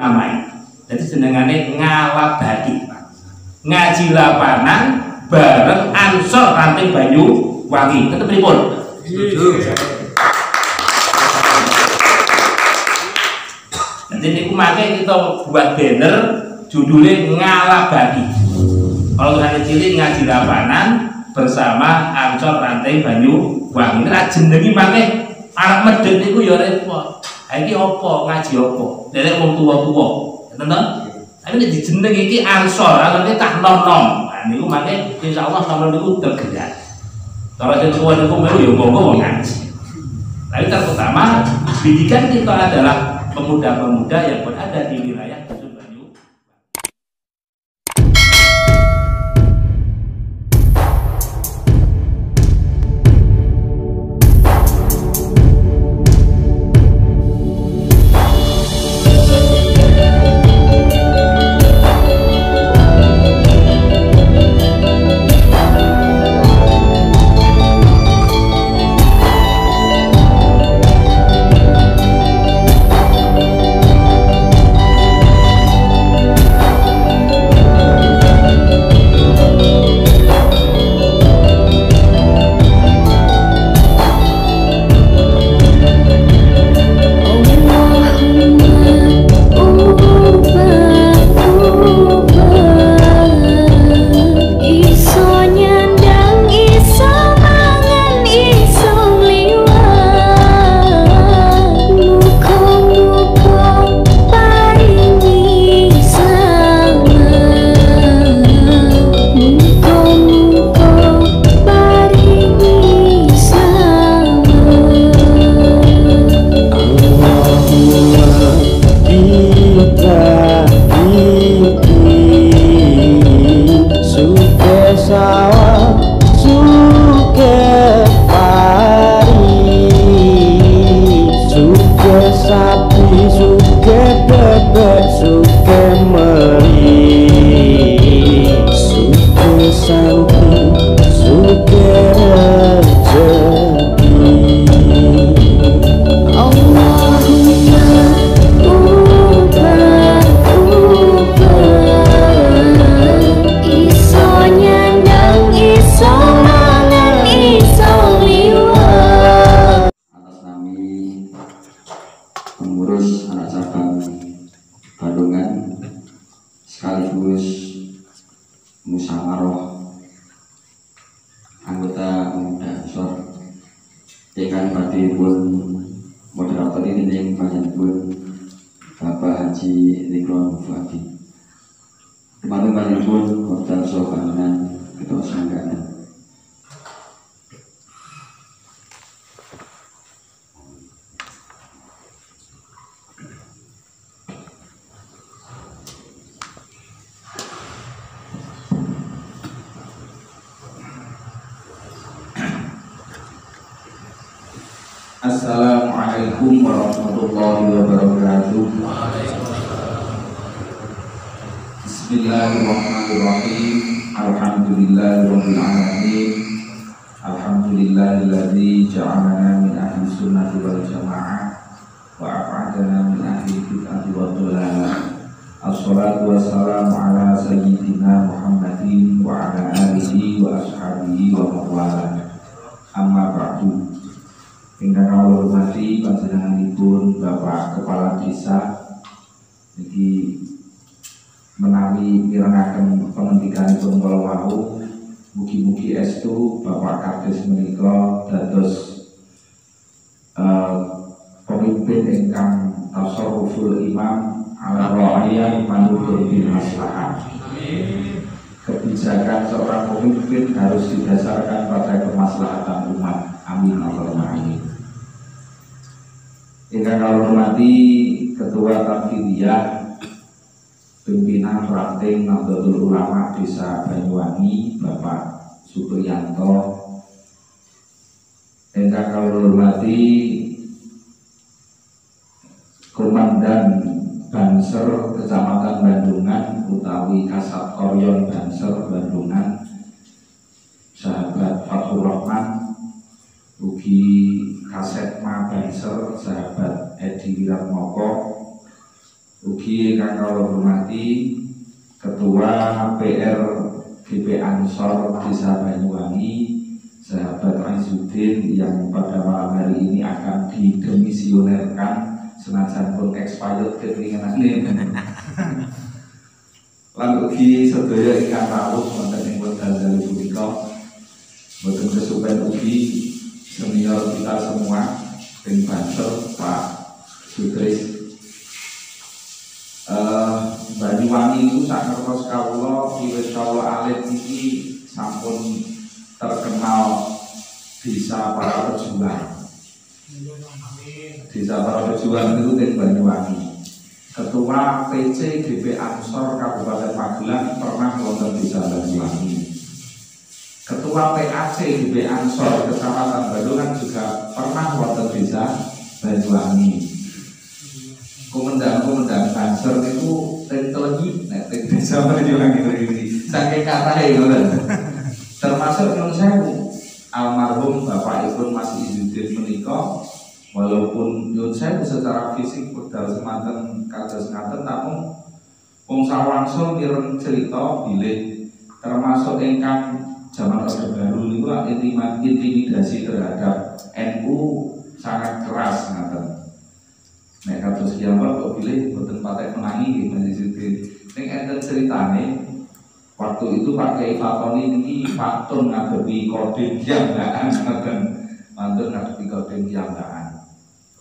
namai. Jadi jenengane Ngalabadi. Ngaji lapanan bareng Ansor Ranting Banyu Wangi. Tetep pripun? Nanti niku make kita buat banner judulnya Ngalabadi. Kalau Tuhan cilik ngaji lapanan bersama Ansor Ranting Banyu Wangi. Nek jenengi make arep medhit niku ya repot. Ha iki apa ngaji apa? Nek wong tuwa-tuwa. Ngoten. Tapi nek dijeneng iki Ansor, artinya tak nom-nom. Nah niku make insyaallah sampeyan niku tergerak. Kalau sing tuwa niku melu ya monggo ngaji. Tapi terutama pendidikan kita adalah pemuda-pemuda yang berada di wilayah Dusun Banyu. Assalamualaikum warahmatullahi wabarakatuh. Bismillahirrahmanirrahim. Alhamdulillahirabbil alamin. Alhamdulillahilladzi ja'alana min ahli sunnati wal jamaah wa aq'adana min ahli bid'ati wad dhalalah. Assalatu wassalamu ala sayyidina Muhammadin wa ala alihi wa ashabihi wa mawala. Amma ba'du. Ingkang kula hormati panjenenganipun Bapak Kepala Desa niki menawi mirengaken pengendikanipun kala wau, mugi-mugi estu Bapak Kades menika dados pemimpin ingkang tasawuful imam ala ra'iyah manutun bil maslahah. Kebijakan seorang pemimpin harus didasarkan pada kemaslahatan umat. Amin Allahumma amin. Ingkang kula hormati Ketua Tanfidiyah Pimpinan Ranting Nahdlatul Ulama Desa Banyuwangi Bapak Supriyanto. Ingkang kula hormati Komandan Banser Kecamatan Bandungan utawi Kasat Koryon Banser Bandungan sahabat Fathur Rahman, ugi Kasetma Banser sahabat Edi Wiratmoko, Ugi kang kula hormati Ketua PR GP Ansor Desa Banyuwangi, sahabat Aizudin yang pada malam hari ini akan didemisionerkan senajan pun expired kepinginane. Lan ugi sedaya ingkang rawuh wonten ing wekdal dalu punika, boten kesupen ugi senior kita semua ing Banser Pak Sutris. Banyuwangi itu sak ngertos kawula wiwit kawula alit iki sampun terkenal desa para pejuang. Desa para pejuang itu di Banyuwangi. Ketua PC GP Ansor Kabupaten Magelang pernah wonten desa Banyuwangi. Ketua PAC GP Ansor Kecamatan Bandungan juga pernah wonten desa Banyuwangi. Komandan Banser itu teknologi, desa Banyuwangi ini saking katahe ngoten. Termasuk nyuwun sewu almarhum Bapak Ibu Mas Izudin menika, walaupun nyuwun sewu secara fisik wekdal semanten kados ngaten, namun wong sawangsul mireng cerita bilih termasuk ingkang zaman Orde Baru niku intimidasi terhadap NU sangat keras ngaten. Nek kados kiamat kok pilih boten patek menangi nggih Mas Izudin. Ning enten ceritane waktu itu Pak Kiai Fatoni niki pantun ngadepi Kodim Kiambaan ngoten. Pantun ngadepi Kodim Kiambaan.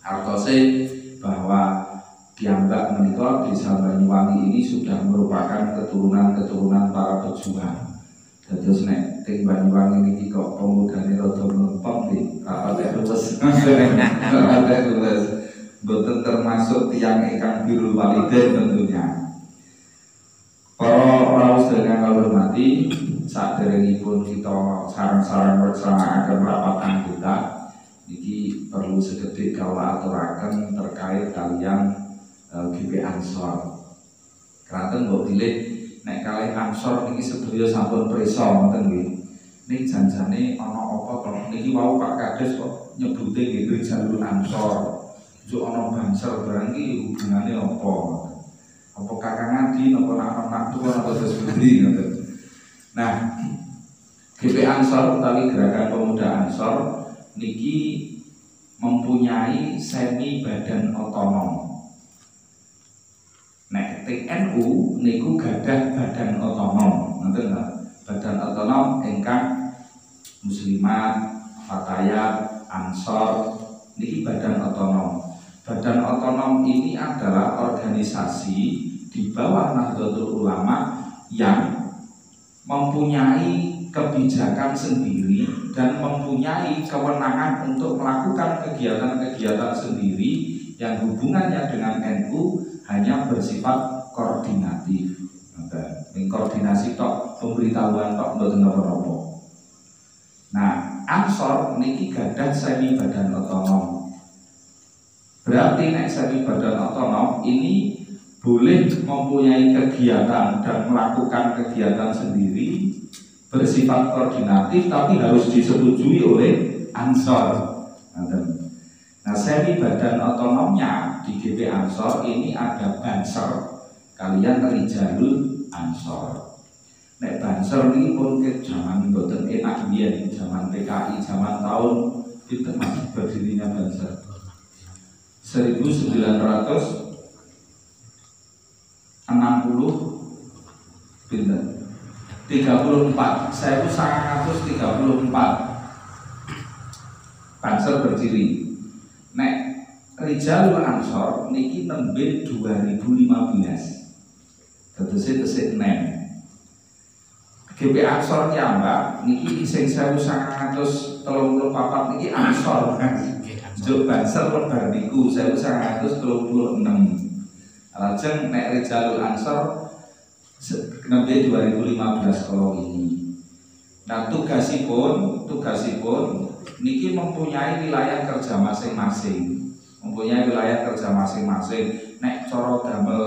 Artose bahwa Kiambak menika desa Banyuwangi ini sudah merupakan keturunan-keturunan para pejuang. Dados nek teng Banyuwangi niki kok pemudane rada mlempem nggih, rapat terus. Rapat terus. Boten termasuk tiang ingkang birrul walidain tentunya. Para rawuh sedaya kang hormati, saderengipun kita sareng-sareng nglaksanakaken rapat anggota niki perlu sekedhik kawula aturaken terkait kaliyan GP Ansor. Kraten mbok bilih nek kalih Ansor niki sedaya sampun prisa ngoten nggih. Ning janjane ana apa to? Niki wau Pak Kades kok nyebute nggih jalur Ansor. Jo ana Banser barang iki hubungane apa? Apa kakang adi napa anak tuwa napa sepundi ngoten. Nah, GP Ansor utawi Gerakan Pemuda Ansor niki mempunyai semi badan otonom. Nek TNU niku gadah badan otonom, ngoten lho. Badan otonom ingkang Muslimat, Fatayat, Ansor niki badan otonom. Badan otonom ini adalah organisasi di bawah Nahdlatul Ulama yang mempunyai kebijakan sendiri dan mempunyai kewenangan untuk melakukan kegiatan-kegiatan sendiri yang hubungannya dengan NU hanya bersifat koordinatif. Koordinasi tok, pemberitahuan tok, mboten napa-napa. Nah, Ansor niki gadah semi badan otonom. Berarti nek semi badan otonom ini boleh mempunyai kegiatan dan melakukan kegiatan sendiri bersifat koordinatif, tapi harus disetujui oleh Ansor. Nah, semi badan otonomnya di GP Ansor ini ada Banser kalian Rijalul Ansor. Nek Banser ini pun ke zaman boten enak biyen, zaman PKI, zaman tahun itu masih berdirinya Banser 1960 pinten 34 Banser berdiri. Nek Rijalul Ansor niki nembe 2015 tesih 6. GP Ansor Kiambak niki sing 1934 niki Ansor Juk Banser lebar niku 1936. Lajeng nek Rijalul Ansor nembe 2015 kalau ini. Nah tugasipun niki mempunyai wilayah kerja masing-masing. Nek cara damel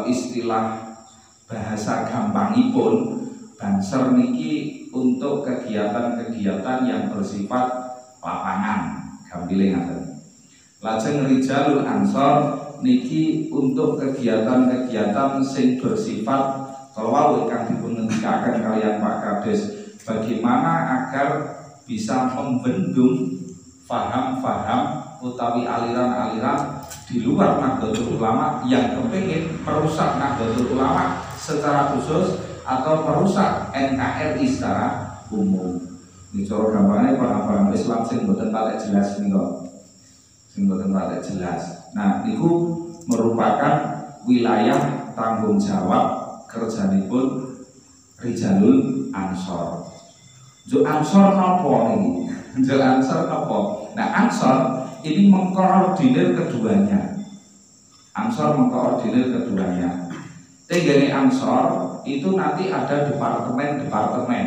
istilah bahasa gampangipun, Banser niki untuk kegiatan-kegiatan yang bersifat lapangan, gampile ngaten. Lajeng Rijalul Ansor niki untuk kegiatan-kegiatan sing bersifat kalau ingkang dipungendikaken kalian Pak Kades, bagaimana agar bisa membendung faham-faham utawi aliran-aliran di luar Nahdlatul Ulama yang kepingin merusak Nahdlatul Ulama secara khusus atau merusak NKRI secara umum. Ini cara gampangnya paham-paham Islam sing mboten patek jelas nih kok. Sing mboten patek jelas. Nah, itu merupakan wilayah tanggung jawab kerjanipun Rijalul Ansor. Jo Ansor nopo nih? Jo Ansor nopo? Nah, Ansor ini mengkoordinir keduanya. Ansor mengkoordinir keduanya. Tenggene Ansor itu nanti ada departemen-departemen.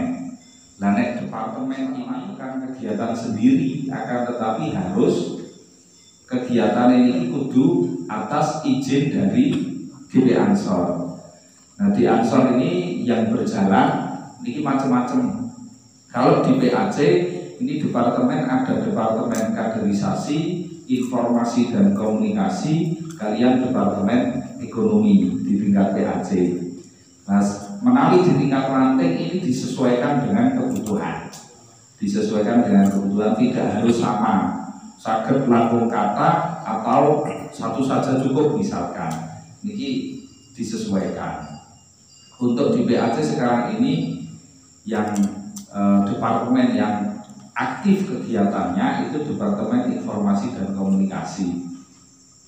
Nah, nek departemen ini melakukan kegiatan sendiri, akan tetapi harus kegiatan ini kudu atas izin dari GP Ansor. Nah, di Ansor ini yang berjalan ini macam-macam. Kalau di PAC ini departemen, ada departemen kaderisasi, informasi dan komunikasi, kalian departemen ekonomi di tingkat PAC. Nah, menawi di tingkat ranting ini disesuaikan dengan kebutuhan. Disesuaikan dengan kebutuhan, tidak harus sama. Saged langkung kata atau satu saja cukup misalkan. Ini disesuaikan. Untuk di PAC sekarang ini yang departemen yang aktif kegiatannya itu Departemen Informasi dan Komunikasi.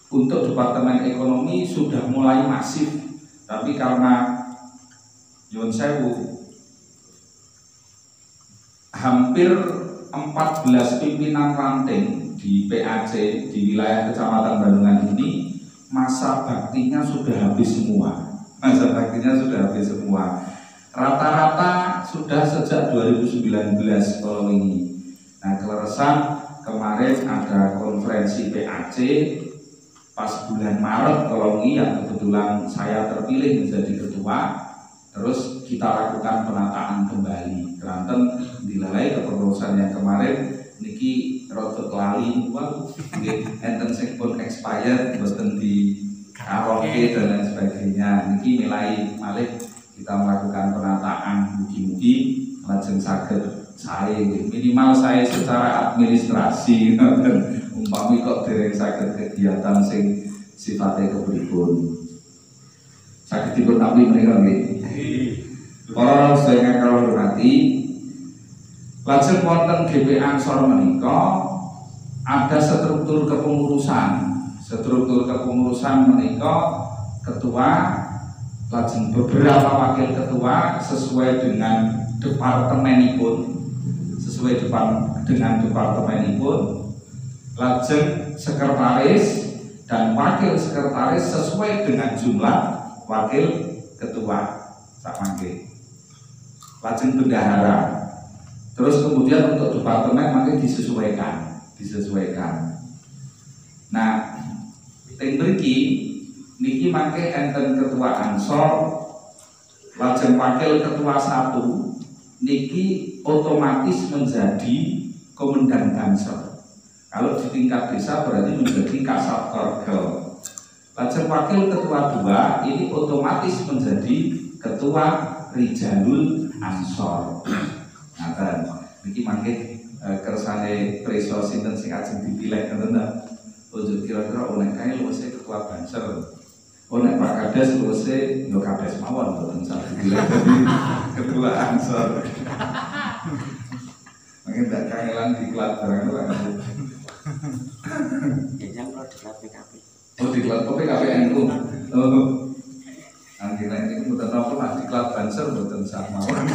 Untuk Departemen Ekonomi sudah mulai masif, tapi karena Yun Sewu hampir 14 pimpinan ranting di PAC di wilayah Kecamatan Bandungan ini masa baktinya sudah habis semua. Masa baktinya sudah habis semua. Rata-rata sudah sejak 2019 kalau ini. Nah, keleresan kemarin ada konferensi PAC pas bulan Maret kalau ini yang kebetulan saya terpilih menjadi ketua. Terus kita lakukan penataan kembali. Keranten dilalai kepengurusan yang kemarin niki rotot lali, enten sing pun expired, boten di karaoke dan lain sebagainya. Niki mulai malih kita melakukan penataan, mugi-mugi lajeng saged saya minimal saya secara administrasi umpami kok dereng saged kegiatan sing sifatnya kepripun. Saged dipun tampi menika nggih. Para sedaya kula hormati, lajeng wonten GP Ansor menika ada struktur kepengurusan. Struktur kepengurusan menika ketua, lajeng beberapa wakil ketua sesuai dengan departemenipun, lajeng sekretaris dan wakil sekretaris sesuai dengan jumlah wakil ketua sak mangke. Lajeng bendahara. Terus kemudian untuk departemen mungkin disesuaikan. Nah, teng mriki niki mangke enten ketua Ansor, lajeng wakil ketua 1 niki otomatis menjadi komandan Bansor. Kalau di tingkat desa berarti menjadi Kasat Korgel. Lajeng wakil ketua 2 ini otomatis menjadi ketua Rijalul Ansor. Nah, niki mangke kersane preso sinten sing ajeng dipilih ngoten ta. Ojo kira-kira oleh kae luwese ketua Bansor. Oleh Pak Kades luwese yo Kades mawon mboten sak dipilih dadi ketua Ansor. Mungkin tak kangelan diklat barang itu kan. Ya yang lo diklat PKP. Oh diklat PKP NU. Oh. Akhirnya ini mboten napa lah diklat Bansor mboten sak mawon.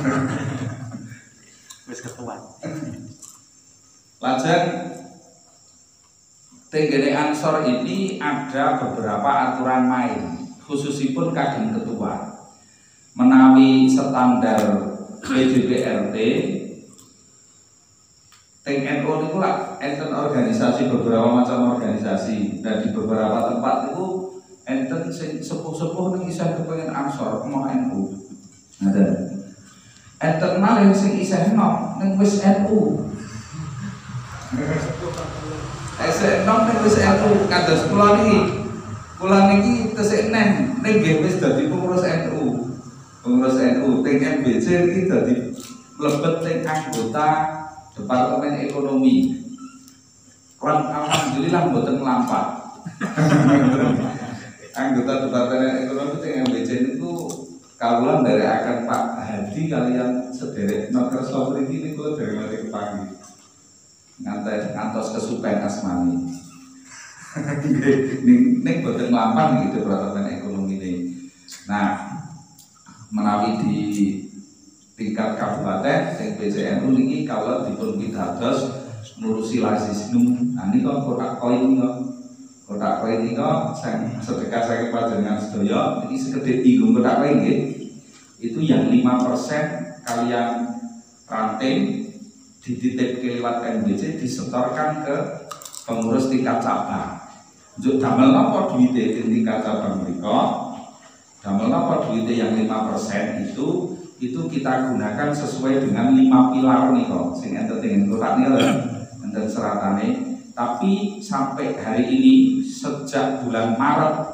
Wis ketua. Lajeng tenggene Ansor ini ada beberapa aturan main, khususipun kagem ketua. Menawi standar PDPRT teng NU niku lah enten organisasi, beberapa macam organisasi. Dan di beberapa tempat itu enten sing sepuh-sepuh ning isih kepengin Ansor mau NU. Ngaten. Enten malih sing isih enom ning wis NU. Isih enom ning wis NU kados kula niki. Kula niki tesih ning nggih wis dadi pengurus NU. Pengurus NU teng MBC iki dadi mlebet teng anggota Departemen Ekonomi. Lan alhamdulillah mboten mlampah. Anggota Departemen Ekonomi teng MBC niku kawula nderekaken Pak Hadi kalian sederek Nokerso mriki niku dari mari kepanggih. Ngantos kesupen asmani. Ning boten mlampah niki Departemen Ekonomi ini. Nah, menawi di tingkat kabupaten sing PCNU niki kalau dipun pitados ngurusi lazisnu. Nah nika kotak koin nika. Kotak koin nika sing sedekah saking panjenengan sedaya niki sekedhik inggung kotak koin nggih. Itu yang 5% kalian ranting dititipke liwat MBC disetorkan ke pengurus tingkat cabang. Njuk damel napa duwite tingkat cabang mriku? Damel napa duwite yang 5% itu kita gunakan sesuai dengan 5 pilar niku sing enten ing kotak niku enten seratane. Tapi sampai hari ini sejak bulan Maret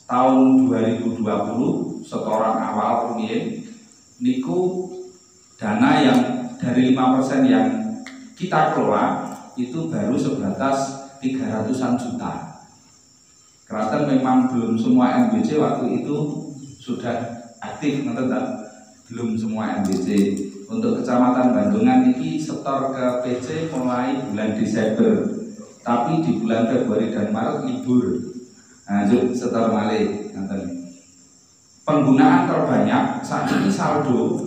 tahun 2020 setoran awal rumiyin niku dana yang dari 5% yang kita kelola itu baru sebatas 300-an juta. Karena memang belum semua MBC waktu itu sudah aktif, belum semua MBC. Untuk Kecamatan Bandungan ini setor ke PC mulai bulan Desember, tapi di bulan Februari dan Maret libur. Nah, setor malih. Penggunaan terbanyak saat ini saldo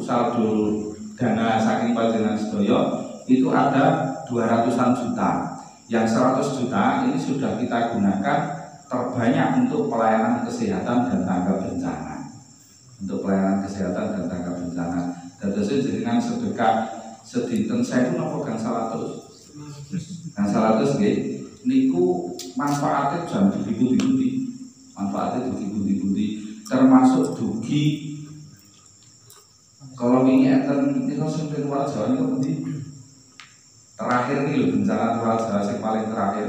dana saking panjenengan sedaya itu ada 200-an juta. Yang 100 juta ini sudah kita gunakan terbanyak untuk pelayanan kesehatan dan tanggap bencana. Untuk pelayanan kesehatan dan tanggap bencana. Dan terus dengan sedekah sedinten saya itu nopo gang 100. Gang 100 nggih niku manfaatnya jan dibuti-buti. Manfaatnya dibuti-buti termasuk dugi. Kalau ini enten niku sing luar Jawa niku pundi? Terakhir nih lho bencana luar Jawa sing paling terakhir.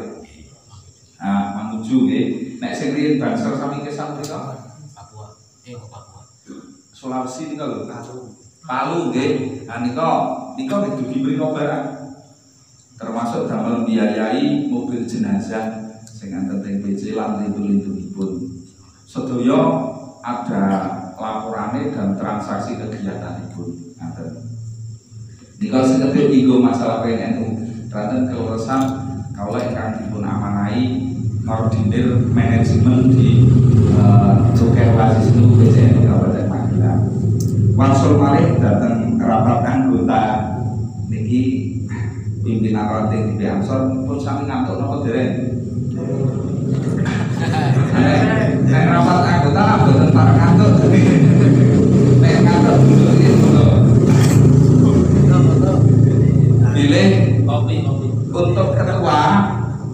Nah, menuju nggih. Nek sing riyen Banser sami kesan mriko Papua. Papua. Sulawesi niku lho. Palu nggih. Nah nika nggih dugi mriko barang. Termasuk damel biayai mobil jenazah sing enten teng PC lan lintu-lintunipun. Sedaya ada laporane dan transaksi kegiatanipun. Ngaten. Nika sekedhik dienggo masalah PNNU. Ranten kelurahan kawula ingkang dipun amanahi koordinir manajemen di Cukai Lazisnu PCNU Kabupaten Magelang. Wangsul malih dateng rapat anggota niki pimpinan ranting di Ansor pun sami ngantuk napa dereng. Nek rapat anggota mboten pareng ngantuk. Nek ngantuk dulu. Pilih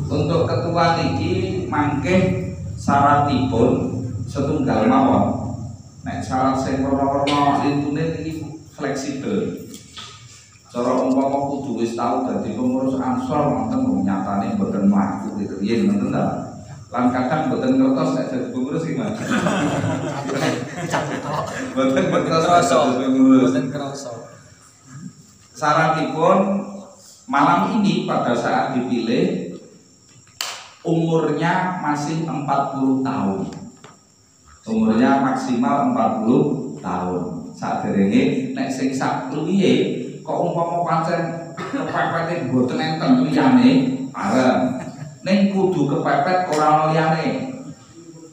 untuk ketua niki mangke syaratipun setunggal mawon. Nek syarat sing warna-warna lintune niki fleksibel. Cara umpama kudu wis tau dadi pengurus Ansor wonten nyatane mboten mlaku gitu yen ngoten ta. Lan kadang mboten ngertos nek dadi pengurus iki Mas. Mboten ngertos mboten krasa. Syaratipun malam ini pada saat dipilih umurnya masih 40 tahun. Umurnya maksimal 40 tahun. Saderenge nek sing sak luwihe kok umpama pancen kepepet mboten enten liyane arep ning kudu kepepet ora ana liyane.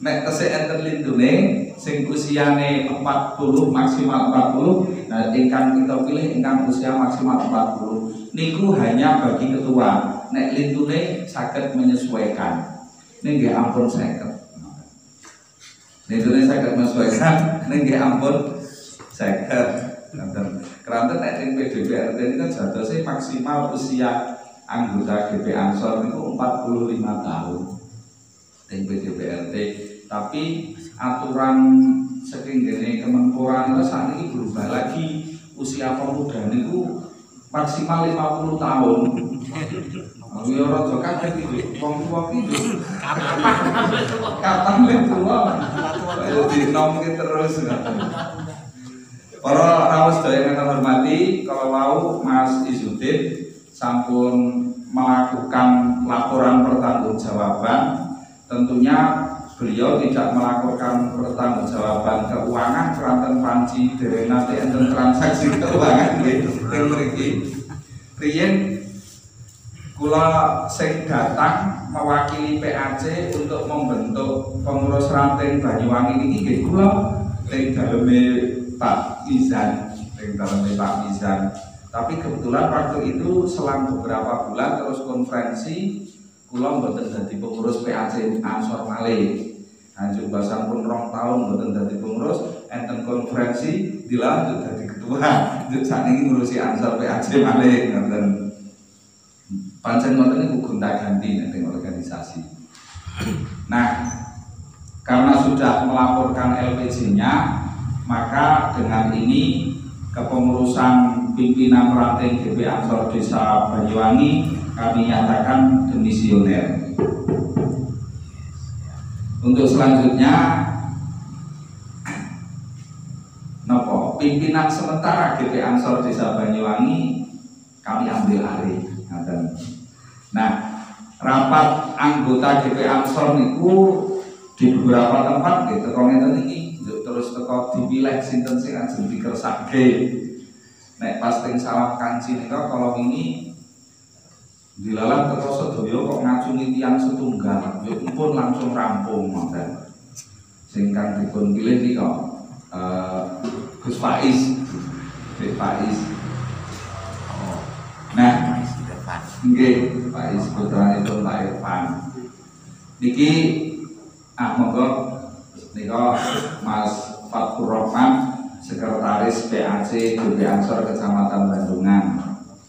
Nek tesih enten lintune sing usiane 40 maksimal 40, nah ingkang kita pilih ingkang usia maksimal 40 niku hanya bagi ketua. Nek lintune saged menyesuaikan. Ning nggih ampun 50. Lintune saged menyesuaikan ning nggih ampun 50. Karena nek ing PDPRT ini kan jadwalnya maksimal usia anggota GP Ansor itu 45 tahun ing PDPRT. Tapi aturan saking gene Kemenpora itu saat ini berubah lagi, usia pemuda itu maksimal 50 tahun. Ya rada kaget iki. Wong-wong iki kapan tuwa. Dinomke terus. Para rawuh sedaya ingkang hormati, kalau mau Mas Izzuddin sampun melakukan laporan pertanggungjawaban, tentunya beliau tidak melakukan pertanggungjawaban keuangan keranten panci derena enten transaksi keuangan nggih teng mriki. Riyen kula sing datang mewakili PAC untuk membentuk pengurus ranting Banyuwangi niki nggih kula teng daleme Pak Izan, teng daleme Pak Izan. Tapi kebetulan waktu itu selang beberapa bulan terus konferensi kula mboten dadi pengurus PAC Ansor malih. Anjuk basan pun 2 tahun mboten dadi pengurus, enten konferensi dilanjut dadi ketua. Njuk sakniki ngurusi Ansor PAC malih ngoten. Pancen ngoten niku gonta-ganti ning organisasi. Nah, karena sudah melaporkan LPG-nya, maka dengan ini kepengurusan pimpinan ranting GP Ansor Desa Banyuwangi kami nyatakan demisioner. Untuk selanjutnya, nopo pimpinan sementara GP Ansor Desa Banyuwangi kami ambil alih. Nah, rapat anggota GP Ansor niku di beberapa tempat gitu, kok ngeten iki terus teko dipilih sinten sing ajeng dikersake. Nek pas teng salam kanci nika kalau ini dilalah teko sedaya kok ngacungi tiyang setunggal, yo pun langsung rampung ngoten. Sing kang dipun pilih nika Gus Faiz. Gus Faiz. Nah, nggih, Faiz putranipun Pak Irfan. Niki monggo nika Mas Fathur Rahman, Sekretaris PAC GP Ansor Kecamatan Bandungan.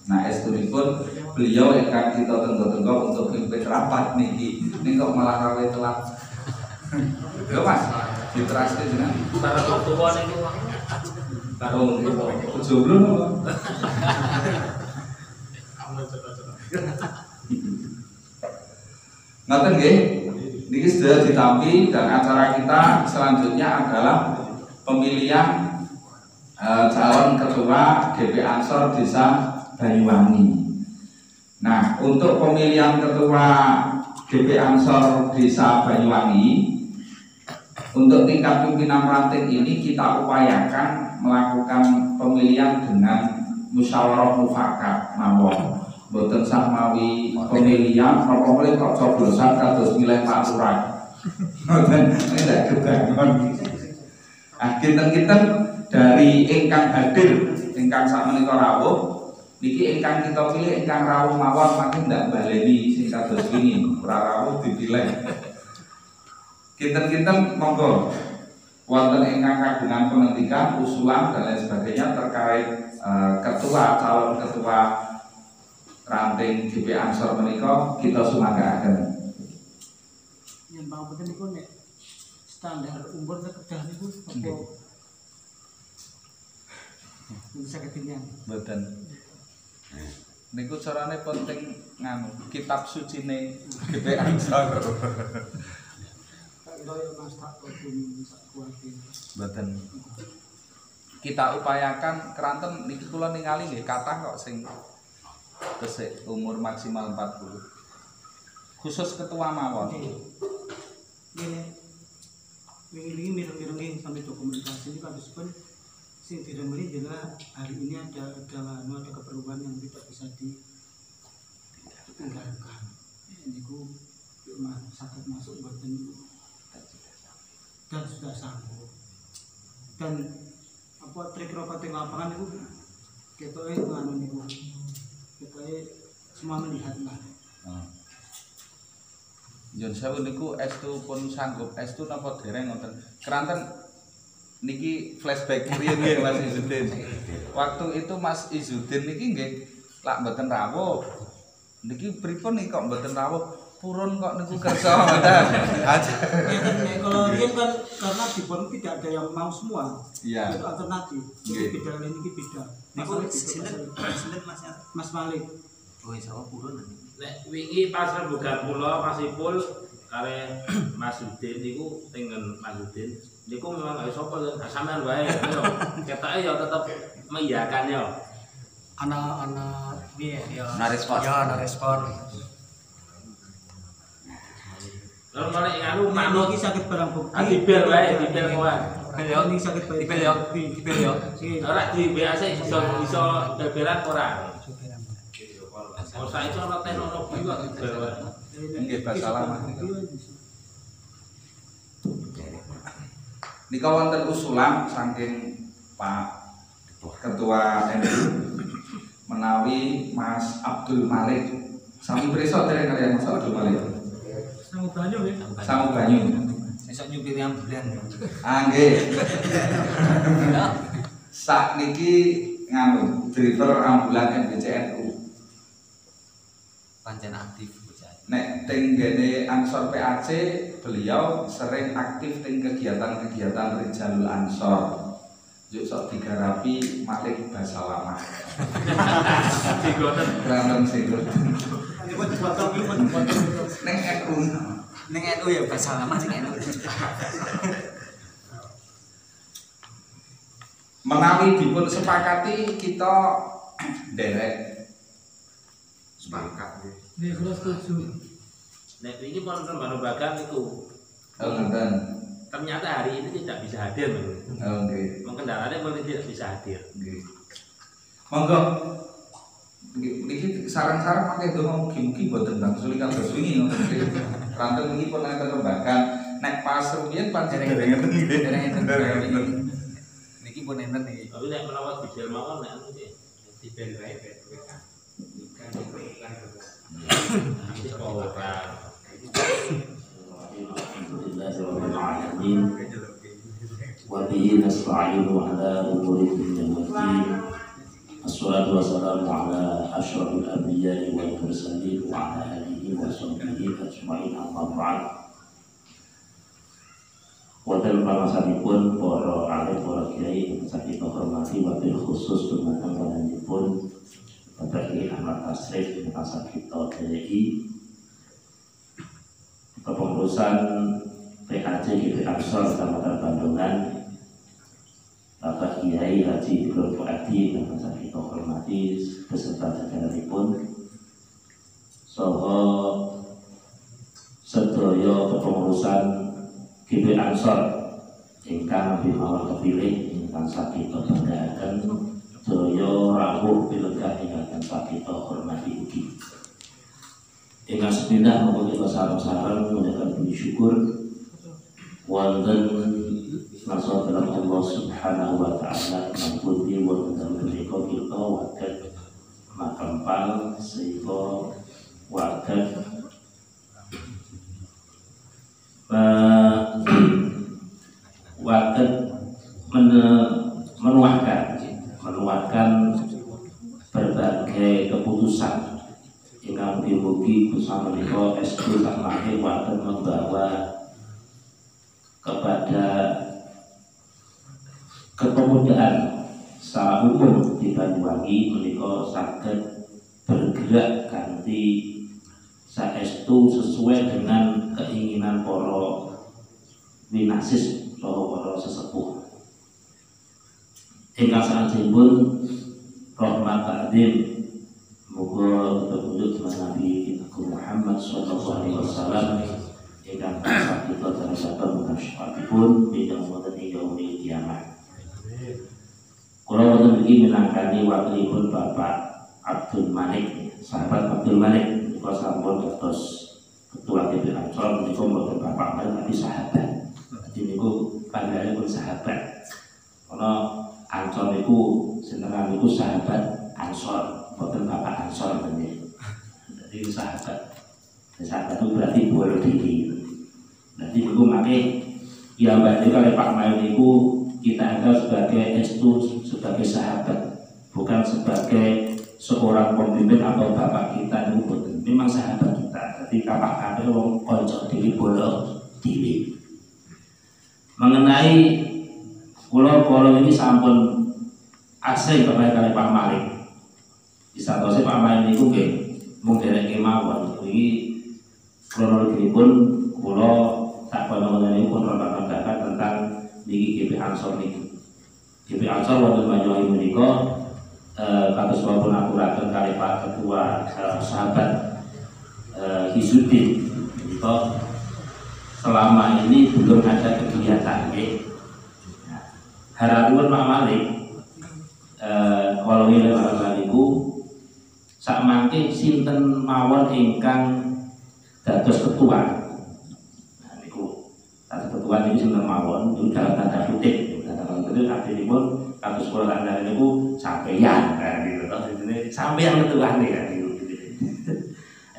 Nah, estunipun beliau ingkang kita tenggo-tenggo untuk pimpin rapat niki. Ning kok malah rawe telat. Lho Mas, diteraske jenengan. Para tuwa niku Karo jomblo napa? Ngoten nggih. Niki sudah ditampi dan acara kita selanjutnya adalah pemilihan calon ketua GP Ansor Desa Banyuwangi. Nah, untuk pemilihan ketua GP Ansor Desa Banyuwangi untuk tingkat pimpinan ranting ini kita upayakan melakukan pemilihan dengan musyawarah mufakat mawon. Boten sah mawi pemilihan apa boleh kok coblosan kados milih Pak Lurah. Ngoten nek kebangun. Kinten-kinten dari ingkang hadir ingkang sakmenika rawuh niki ingkang kita pilih ingkang rawuh mawon makin ndak baleni sing kados wingi ora rawuh dipilih. Kinten-kinten monggo wonten ingkang kagungan penentikan usulan dan lain sebagainya terkait ketua calon ketua ranting GP Ansor menika kita sumanggaken. yang paling penting niku nek standar umur kedah niku apa bisa ketinggian. Mboten. Niku carane penting nganu kitab sucine GP Ansor. Mboten. Kita upayakan keranten niki kula ningali nggih kathah kok sing tesik umur maksimal 40. Khusus ketua mawon. Ini mireng-mireng sampai dokumentasi ini kalau pun sing diremeli adalah hari ini ada keperluan yang tidak bisa ditinggalkan. Ini ku sakit masuk badan dan sudah sanggup. Dan apa trik rokoting lapangan itu kita nganu niku. Kita semua melihat lah. Jon sewu niku estu pun sanggup estu napa dereng ngoten. Keranten niki flashback riyen nggih Mas Izzuddin. Waktu itu Mas Izzuddin niki nggih lak mboten rawuh. Niki pripun nih kok mboten rawuh? Purun kok niku kersa ngoten. Kalau riyen kan karena di pon tidak ada yang mau semua. Iya. Itu alternatif. Jadi beda ini beda. Niku sinten Mas Malik. Oh, sawah purun. Nek wingi pas rembugan kula pasipul kare Mas Udin niku tengen Mas Udin niku memang gak sapa to sampean wae yo ketoke yo tetep mengiyakan yo Ana piye ya. Ana respon. Ya ana respon. lha malah anu manut Iki sakit barang bukti. dibel wae dibel kowe Ini sakit baik. Dibel ya. ora di BAC iso beberan ora ora iso ana teknologi kok dibel wae Nggih basa lama. Nika wonten usulan saking Pak Ketua NU menawi Mas Abdul Malik sami preso dereng kalian Mas Abdul Malik. Sangu banyu ya. Sangu banyu. Esok nyupir ambulan. Ah nggih. Sak niki nganu driver ambulan MBCNU. Pancen aktif. Nek teng gene Ansor PAC beliau sering aktif teng kegiatan-kegiatan Rijalul Ansor. Juk sok digarapi Malik basa lama. digoten Ramen sikut. Neng NU. Ning NU ya basa lama sing NU. Menawi dipun sepakati kita derek Sepakat. Nggih, kula setuju. nek wingi pun rembagan niku Oh ngeten. ternyata hari ini tidak bisa hadir Oh nggih. kendaraannya pun tidak bisa hadir Nggih. Monggo niki sarang-sarang mangke donga mugi-mugi boten bang suli kados wingi ngoten nggih. Ranteng niki pun enten rembagan nek pas rumiyin pancen dereng ngeten nggih. Dereng ngeten. Niki pun enten iki. tapi nek menawa dibel mawon nek anu nggih Dibel wae BPK. Ikan iklan Alhamdulillahirrahmanirrahim. Wa bihi nasta'inu ala umuri dunya wad din. Assalatu wassalamu ala asyrafil anbiya'i wal mursalin wa ala alihi wa sahbihi ajma'in amma ba'd. Wonten pangasanipun para alim para kiai ingkang kita hormati wabil khusus dumateng panjenenganipun Bapak Kiai Ahmad Tasrif ingkang sakita DRI kepengurusan PAC GP Ansor Kecamatan Bandungan Bapak Kiai Haji Ibrahim Fuadi ingkang sakita hormati beserta jajaranipun saha sedaya kepengurusan GP Ansor ingkang bimawon kepilih ingkang sakita banggaken daya rawuh pilegah ingkang sakita hormati ugi. Ingkang sepindah monggo kita sareng-sareng menyampaikan puji syukur wonten nasa dalam Allah Subhanahu wa taala mamputi wonten menika kita waket makempal sehingga waket waket menuahkan berbagai keputusan ingkang mugi bersama menika estu sakmane waket membawa kepada kepemudaan secara umum di Banyuwangi menika saged bergerak kanthi saestu sesuai dengan keinginan para winasis saha para sesepuh. Ingkang sanjipun rahmat ta'zim muga petunjuk Nabi kita Muhammad sallallahu alaihi wasallam ingkang tansah kita tersabar menasyafatipun ingkang wonten ing yaumil kiamah. Kula wonten iki minangkani wakilipun Bapak Abdul Malik, sahabat Abdul Malik, kula sampun dados ketua GP Ansor menika mboten Bapak Malik tapi sahabat. Jadi niku panggilane pun sahabat. Karena Ansor niku senengan niku sahabat Ansor, mboten Bapak Ansor bener. Jadi sahabat. Sahabat itu berarti boleh diri. Jadi niku make ya mbak kalau Pak Mayu niku kita anggap sebagai estu sebagai sahabat, bukan sebagai seorang pemimpin atau bapak kita niku boten. Memang sahabat kita. Jadi kapak kabeh wong kanca diri boleh diri. Mengenai pulau ini sampun asing kali Pak Malik. Disatose Pak Malik niku nggih mung derek kemawon iki kronologisipun kula sak panjenenganipun pun rekaman tentang niki GP Ansor niki. GP Ansor wonten Banyuwangi menika kados wonten aturaken kali Pak Ketua sahabat Hizudin menika selama ini belum ada kegiatan nggih. Harapan Pak Malik kalau ini niku sak mangke sinten mawon ingkang dados ketua. Nah niku dados ketua ini sinten mawon itu dalam tanda kutip. Dalam tanda kutip artinipun kados kula kandhane niku sampeyan kan gitu toh. Intine sampeyan ketuane kan gitu.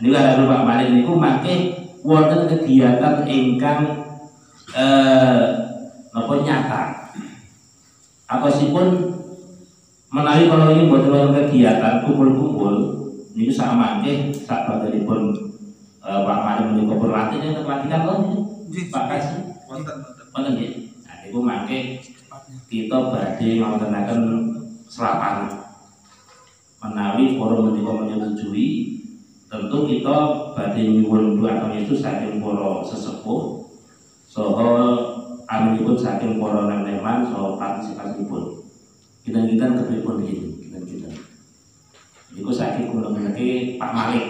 Ini harapan Pak Malik niku mangke wonten kegiatan ingkang napa nyata. Apasipun menawi kalau ini buat kegiatan kumpul-kumpul ini sama mangke sak badanipun Pak Malik menika berlatih nek pelatihan lho Pak Kasih wonten nggih. Nah niku mangke kita badhe ngawontenaken selapan menawi forum menika menyetujui tentu kita badhe nyuwun duaken itu saking para sesepuh saha aminipun saking para neneman saha partisipasipun. Kita kepripun iki kita. Niku saking kula meniki Pak Malik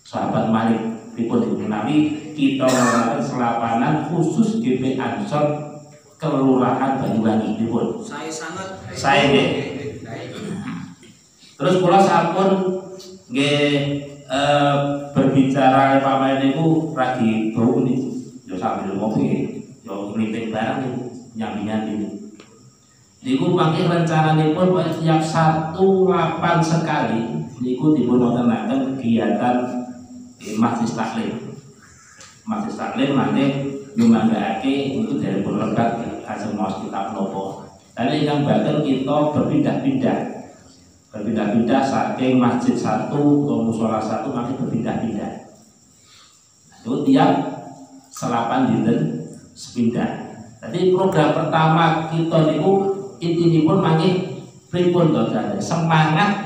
sahabat Malik pripun niku menawi kita ngadakan selapanan khusus GP Ansor Kelurahan Banyuwangi pripun. Saya nggih. Terus kula sampun nggih berbicara Pak Malik niku ragi bau niku. Ya sambil ngopi yo ngliting barang niku nyambi-nyambi. Niku mangke rencananipun setiap 1 lapan sekali niku dipun wontenaken kegiatan Majlis Taklim. Majlis Taklim mangke nyumbangake niku dari berlebat ajeng maos kitab napa. Tapi ingkang baten kita berpindah-pindah saking masjid 1 ke musala 1 mangke berpindah-pindah. Itu tiap selapan dinten sepindah. Jadi program pertama kita niku intinipun mangke pripun to semangat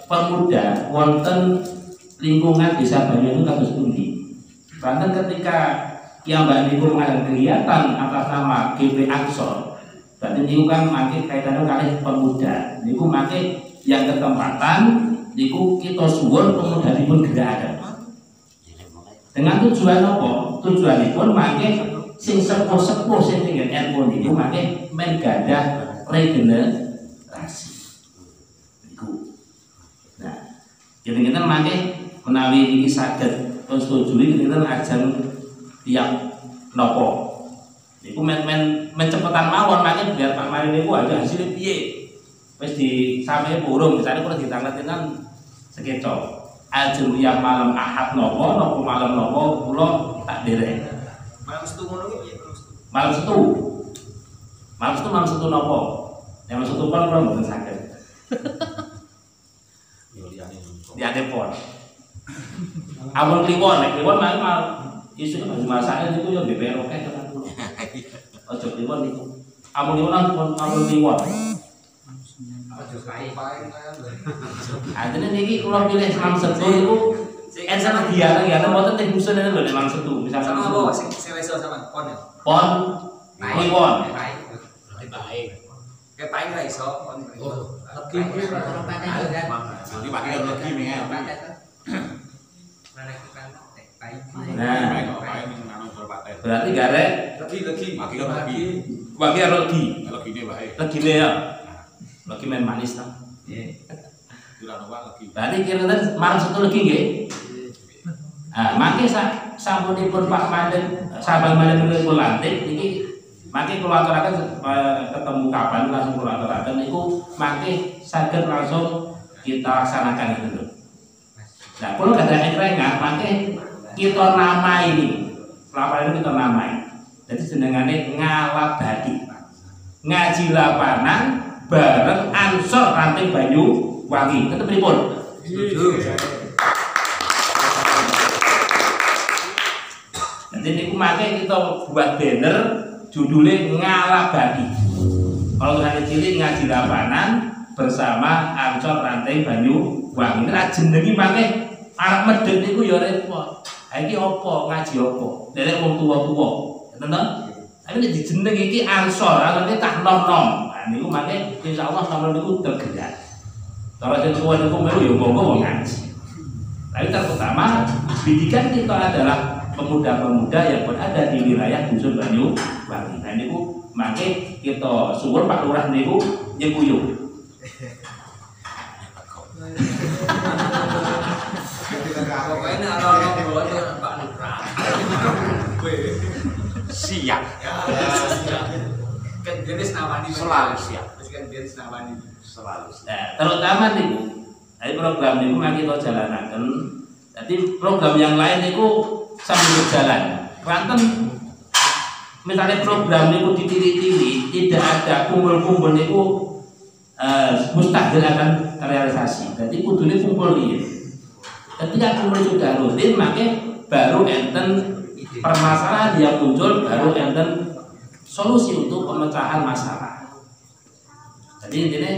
pemuda wonten lingkungan desa Banyuwangi kados pundi. Bahkan ketika yang Mbak niku mengadakan kegiatan atas nama GP Ansor, berarti niku kan mangke kaitannya kalih pemuda. Niku mangke yang ketempatan niku kita suwun pemudhanipun gerakan. Dengan tujuan apa? Tujuanipun mangke sing sepuh-sepuh sing tinggal ilmu niku mangke men gadah regenerasi niku. Nah, kita mangke menawi iki saged konstitusi kita ajeng tiap nopo. Niku men cepetan mawon mangke biar Pak Mari niku aja hasilnya piye. Wis disampe burung misale kula ditanglet-tanglet sekeco. Ajeng tiap malam Ahad nopo malam nopo kula tak derek. Malam setu ngono ki piye? Malam setu nopo? Yang setu pon kula mboten saged. Yo liyane. Liyane pon. Awal kliwon malah isu masake niku yo BPR oke tenan kula. Aja kliwon niku. Awal kliwon. Aja kae. Adene niki kula pilih malam setu niku enten kegiatan mboten teh khusus lho malam setu. Misalkan apa sing iso sama pon ya? Pon kliwon. Kayak paling ra iso pon. Legi iki ora pakai kan. Iki pakai legi meneh. Nah, berarti garek legi. Bagi legi. Legine wae. Legine ya. Legi main manis ta. Nggih. Kira legi. Berarti kira-kira malam setu legi nggih. Nah, mangke sampunipun Pak Malik, sahabat Malik menika lantik niki mangke kula aturaken ketemu kapan langsung kula aturaken niku mangke saged langsung kita laksanakan itu lho. Nah, kula gadah engrengan mangke kita namai ini. Selama ini kita namai. Jadi jenengane Ngalabadi. Ngaji lapanan bareng Ansor Ranting Banyuwangi. Tetep pripun? Setuju. Jadi niku mangke kita buat banner judulnya Ngalabadi. Kalau tulisannya cilik ngaji lapanan bersama Ancor Ranting Banyuwangi. Nek jenengi mangke arep medhit niku ya repot. Ha iki apa ngaji apa? Derek wong tuwa-tuwa. Ngoten to? Tapi nek dijeneng iki Ansor, artinya tak nom-nom. Nah niku mangke insyaallah sampeyan niku tergerak. Cara sing tuwa niku melu ya monggo ngaji. Tapi terutama pendidikan kita adalah pemuda-pemuda yang berada di wilayah dusun Banyuwangi. Nah niku mangke kita suwun Pak Lurah niku nyekuyung. Pokoknya orang bawa itu Pak Lurah. Siap. Kan jenis nawani Selalu siap. Kan jenis nawani Selalu siap. Nah, terutama niku, dari program niku mangke kita jalanaken. Jadi program yang lain niku sambil berjalan. Ranten misalnya program niku ditili-tili, tidak ada kumpul-kumpul niku mustahil akan terrealisasi. Jadi kudune kumpul iki. Ketika kumpul sudah rutin, maka baru enten permasalahan yang muncul, baru enten solusi untuk pemecahan masalah. Jadi intinya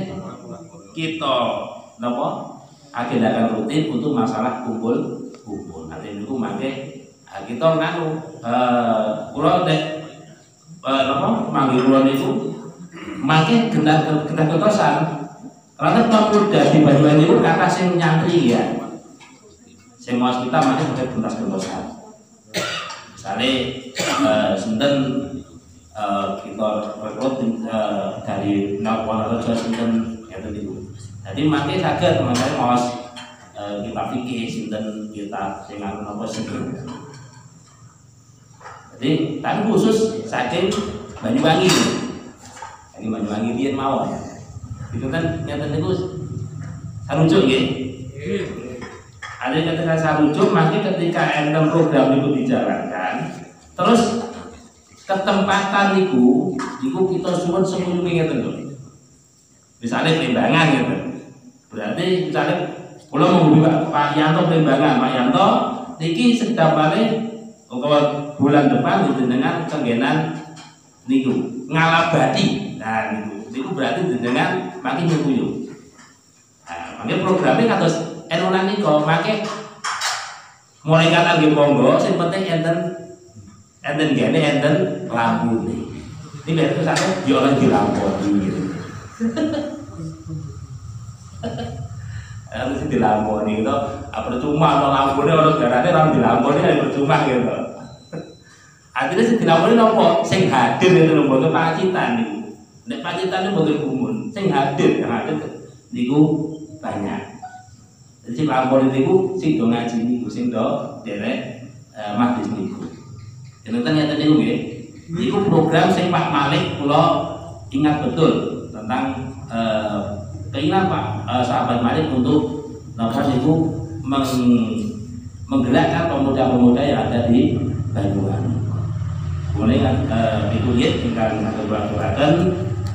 kita agendakan rutin untuk masalah kumpul-kumpul. Nanti itu mangke kita nganu kula nek manggil kula niku mangke gendak ketosan. Karena pemuda di Banyuwangi niku kata sing nyantri ya. Sing maos kita mangke pakai tuntas ketosan. Misale sinten kita rekrut dari Wonorejo sinten ngeten niku. Jadi mangke saged mangke maos kita fikih sinten kita sing anu napa sinten. Jadi tapi khusus saking Banyuwangi. Saking Banyuwangi biyen mawon. Itu kan nyata niku sarujuk nggih. Ada ketika sarujuk mangke ketika enten program niku dijalankan, terus ketempatan niku kita suwun semuanya ngeten lho. Misalnya Plembangan gitu. Berarti misalnya kula menghubungi Pak Yanto Plembangan, Pak Yanto niki sedang balik bulan depan dengan kenggenan niku ngalabadi. Nah niku berarti dengan makin nyukuyu. Nah, makin programnya kados enunan niku makin mulai kata nggih monggo sing penting enten gene enten lampu nih. Ini berarti satu diolah dilamponi gitu. Harus dilamponi gitu. Percuma ono lampune ono garane ora dilamponi ya percuma gitu. Akhirnya sing dilamponi nopo? Sing hadir itu lho mboten pacitan niku. Nek pacitan niku mboten gumun. Sing hadir niku banyak. Jadi sing lamponi niku sing do ngaji niku sing do derek majelis niku. Jenengan nyata niku nggih. Niku program sing Pak Malik kula ingat betul tentang keinginan Pak sahabat Malik untuk napa niku menggerakkan pemuda-pemuda yang ada di Banyuwangi. Mulai dikulihat ingkang aturaken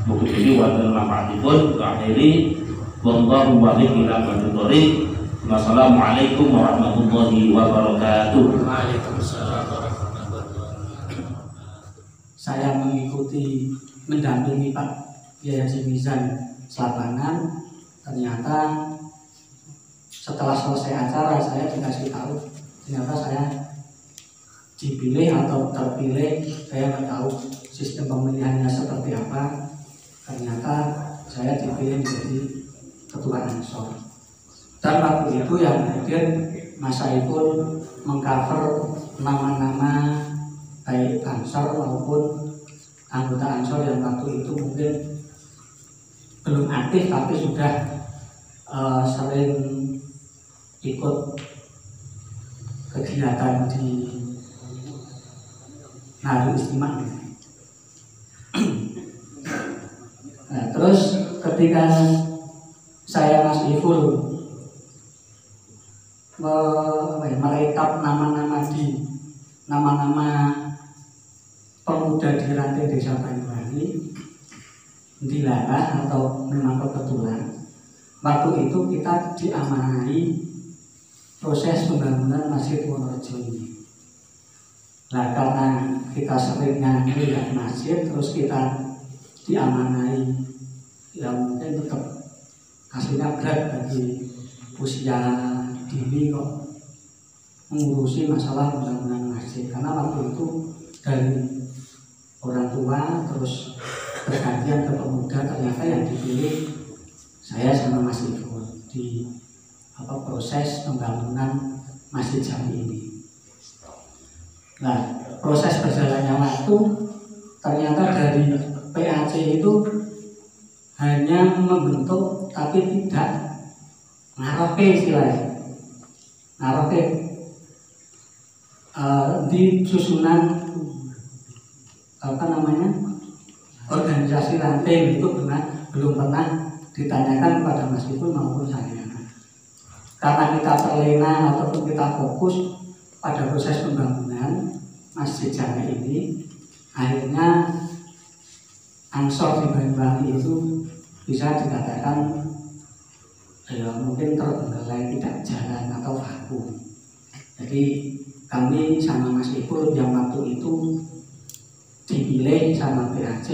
buku ini wonten manfaatipun akhiri wallahu wa'alaikum warahmatullahi wabarakatuh. Wassalamualaikum warahmatullahi wabarakatuh. Waalaikumsalam warahmatullahi wabarakatuh. Saya mengikuti mendampingi Pak Kiai Haji Mizan Selapangan. Ternyata setelah selesai acara saya dikasih tahu ternyata saya dipilih atau terpilih. Saya nggak tahu sistem pemilihannya seperti apa. Ternyata saya dipilih menjadi ketua Ansor. Dan waktu itu yang hadir Mas Saiful mengcover nama-nama baik Ansor maupun anggota Ansor yang waktu itu mungkin belum aktif tapi sudah sering ikut kegiatan di Nadu Istimewa. Nah, terus ketika saya Mas Iful merekap nama-nama pemuda di ranting desa Banyuwangi, dilarang atau memang kebetulan waktu itu kita diamanahi proses pembangunan Masjid Wonorejo ini. Nah, karena kita seringnya melihat masjid, terus kita diamanahi, ya mungkin tetap hasilnya berat bagi usia dini kok mengurusi masalah pembangunan masjid, karena waktu itu dari orang tua terus bergantian ke pemuda, ternyata yang dipilih saya sama Mas Ibu di proses pembangunan Masjid Jami ini. Nah, proses berjalannya waktu ternyata dari PAC itu hanya membentuk tapi tidak ngaroke istilahnya, ngaroke di susunan organisasi ranting itu belum pernah ditanyakan kepada Mas Ipul maupun saya. Karena kita terlena ataupun kita fokus pada proses pembangunan Masjid Jami ini, akhirnya Ansor di Banyuwangi itu bisa dikatakan mungkin terbengkalai, tidak jalan atau vakum. Jadi kami sama Mas Ipul yang waktu itu dipilih sama PAC,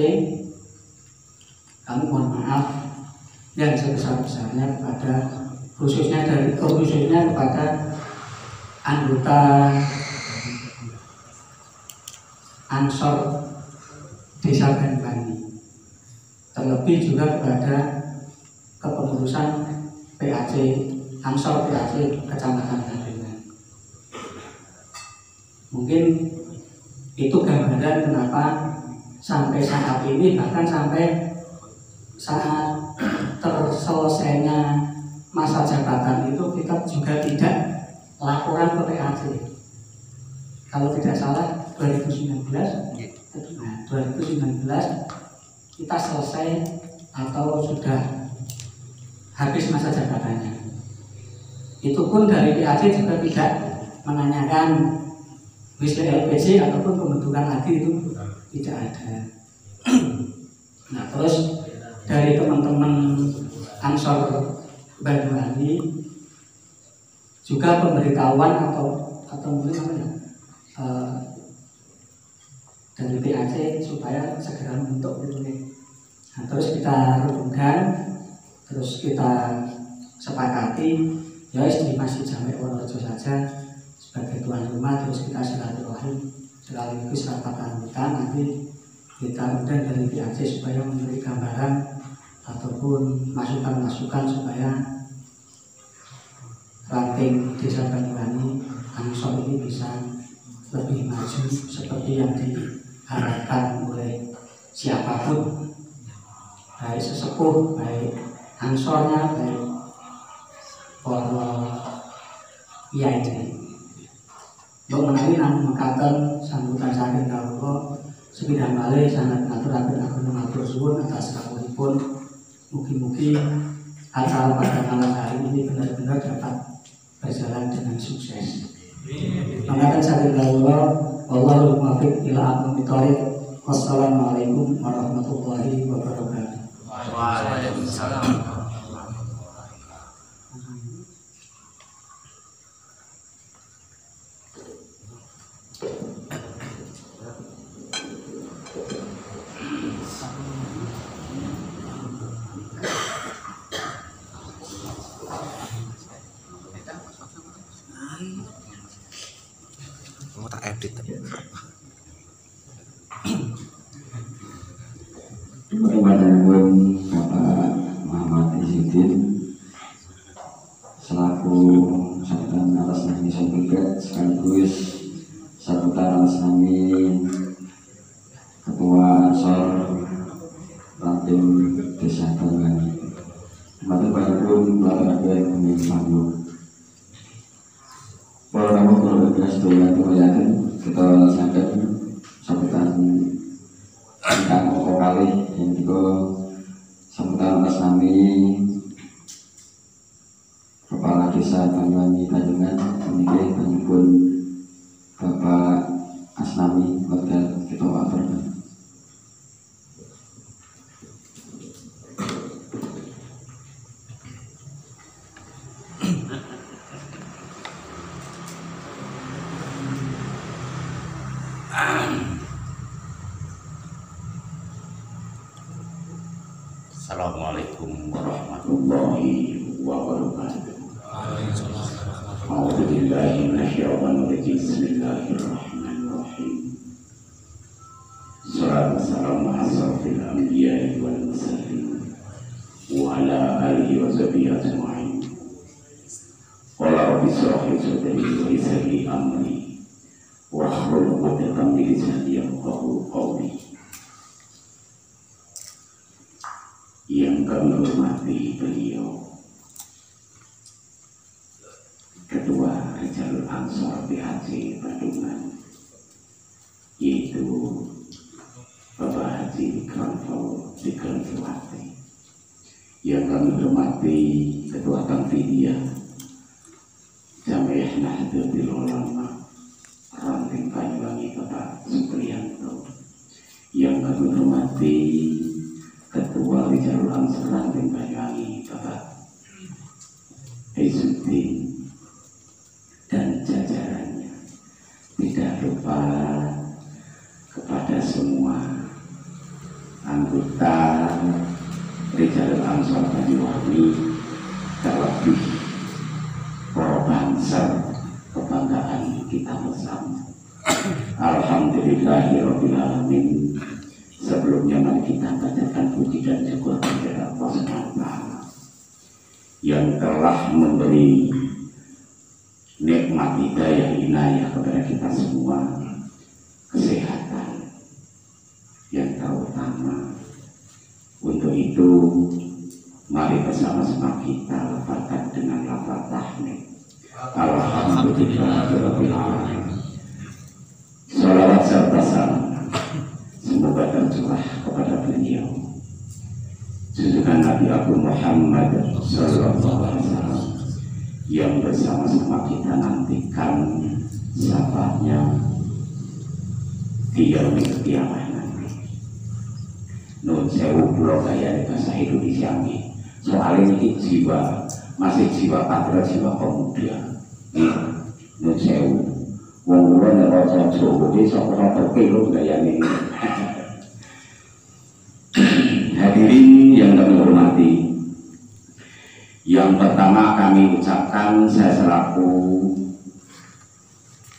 kami mohon maaf yang sebesar-besarnya kepada khususnya kepada anggota Ansor Desa Banyuwangi, terlebih juga kepada kepengurusan PAC Ansor PAC Kecamatan Banyuwangi. Mungkin itu gambaran kenapa sampai saat ini, bahkan sampai saat terselesainya masa jabatan itu kita juga tidak laporan ke PAC. Kalau tidak salah 2019 kita selesai atau sudah habis masa jabatannya. Itu pun dari PAC juga tidak menanyakan wisma LPG ataupun pembentukan lagi, itu tidak ada. Nah, terus dari teman-teman Ansor Banyuwangi juga pemberitahuan atau mungkin dari PAC supaya segera membentuk gitu nih. Nah, terus kita rujukan, terus kita sepakati ya di Masjid Jami Wonorejo saja sebagai tuan rumah, terus kita silaturahim sekaligus rapat anggota, nanti kita undang dari PAC supaya memberi gambaran ataupun masukan-masukan supaya ranting Desa Banyuwangi Ansor ini bisa lebih maju seperti yang diharapkan oleh siapapun, baik sesepuh, baik Ansornya, baik para kiai. Untuk menawi namun mekaten sambutan saking kawula sepindah malih sangat ngaturaken ageng matur suwun atas kawulipun. Mugi-mugi acara pada malam hari ini benar-benar dapat berjalan dengan sukses. Mangkaten saking kawula, wallahul muwaffiq ila aqwamit thoriq. Wassalamualaikum warahmatullahi wabarakatuh. Waalaikumsalam. Mau tak edit. Kepada Bapak Muhammad Izzuddin selaku sambutan atas nama Sobat sekaligus sambutan atas nama Ketua Ansor Ranting Desa Banyuwangi. Matur panjenengan pelaksanaan pemimpin panggung. Para tamu kalau berkenan sedaya yakin kita laksanakan sambutan ingkang kali yang juga sambutan atas nama Kepala Desa Banyuwangi Tanjungan menikah panjenengan Bapak Asnami Hotel kita aturkan. Assalamualaikum warahmatullahi wabarakatuh. A'udzu billahi minasyaitonir rajim. Bismillahirrahmanirrahim. Salatu wassalamu ala asyrofil anbiya'i wal mursalin wa ala alihi wa sahbihi ajma'in. Qala rabbi shrah li sadri wa yassir li amri wahlul 'uqdatam min lisani yafqahu qawli. Yang kami hormati beliau Ketua Rijalul Ansor PHC Bandungan, yaitu Bapak Haji Dikranfawati. Yang kami hormati Ketua Tanfidiyah Jamiah Nahdlatul Ulama Ranting Banyuwangi Bapak Supriyanto. Yang kami hormati Ketua Rijalul Ansor Ranting Banyuwangi Bapak Izzuddin dan jajarannya. Tidak lupa kepada semua anggota Rijalul Ansor Banyuwangi, terlebih para bangsa kebanggaan kita bersama. Alhamdulillahirabbil alamin. Sebelumnya mari kita bacakan puji dan syukur kepada Allah SWT yang telah memberi nikmat hidayah inayah kepada kita semua, kesehatan yang terutama. Untuk itu mari bersama-sama kita lafalkan dengan lafal tahmid. Alhamdulillahirabbil alamin. Shalawat serta salam semoga tercurah kepada beliau junjungan Nabi Abu Muhammad sallallahu alaihi wasallam yang bersama-sama kita nantikan syafaatnya di yaumil qiyamah nanti. Nun sewu pulau gaya di bahasa Indonesia ini. Soalnya ini jiwa masih jiwa patria, jiwa pemuda. Nun sewu wong kula nek waca Jawa iki sok-sok kilo gayane. Hadirin yang kami hormati, yang pertama kami ucapkan saya selaku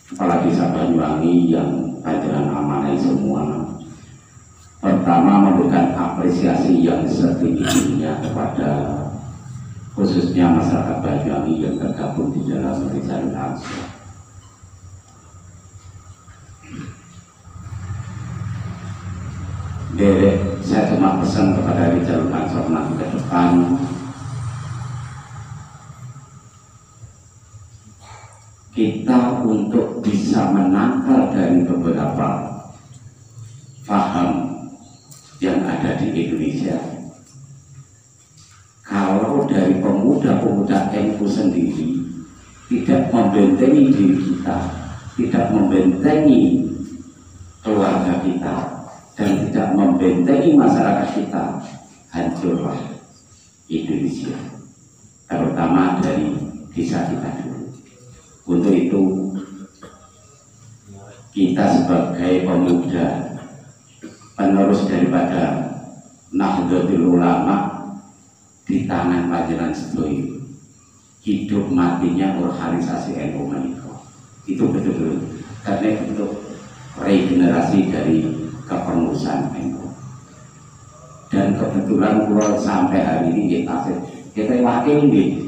Kepala Desa Banyuwangi yang panjenengan amanai semua. Pertama memberikan apresiasi yang setinggi-tingginya kepada khususnya masyarakat Banyuwangi yang tergabung di dalam Rijalul Ansor. Saya cuma pesan kepada Rijalul Ansor nanti ke depan, kita untuk bisa menangkal dari beberapa paham yang ada di Indonesia. Kalau dari pemuda-pemuda NU sendiri tidak membentengi diri kita, tidak membentengi keluarga kita, dan tidak membentengi masyarakat kita, hancurlah Indonesia, terutama dari desa kita dulu. Untuk itu kita sebagai pemuda penerus daripada Nahdlatul Ulama di tangan panjenengan sedaya, hidup matinya organisasi NU menika itu betul-betul karena untuk regenerasi dari kepengurusan NU. Dan kebetulan kula sampai hari ini kita wakil nggih.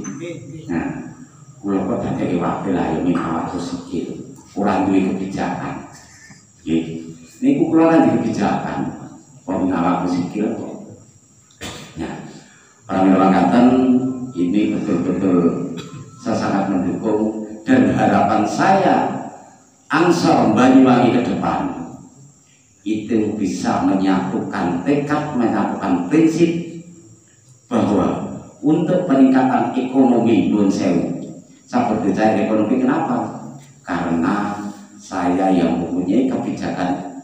Nah, kula kok dadi wakil ayo minawat sikil, ora duwe kebijakan. Nggih. Niku kula kan kebijakan, kok minawat sikil kok. Nah, pramila ini betul-betul saya sangat mendukung dan harapan saya Ansor Banyuwangi ke depan itu bisa menyatukan tekad, menyatukan prinsip bahwa untuk peningkatan ekonomi nun sewu, seperti saya ekonomi, kenapa? Karena saya yang mempunyai kebijakan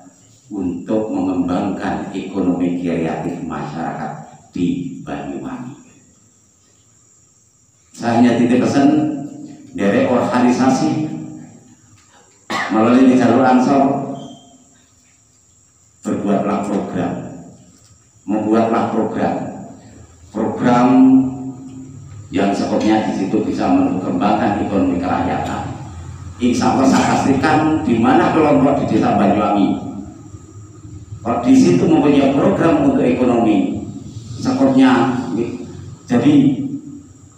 untuk mengembangkan ekonomi kreatif masyarakat di Banyuwangi. Saya hanya titip pesan dari organisasi melalui Rijalul Ansor, berbuatlah program, membuatlah program program yang skopnya di situ bisa mengembangkan ekonomi kerakyatan. Insya Allah saya pastikan di mana kelompok di Desa Banyuwangi, kalau di situ mempunyai program untuk ekonomi, skopnya, jadi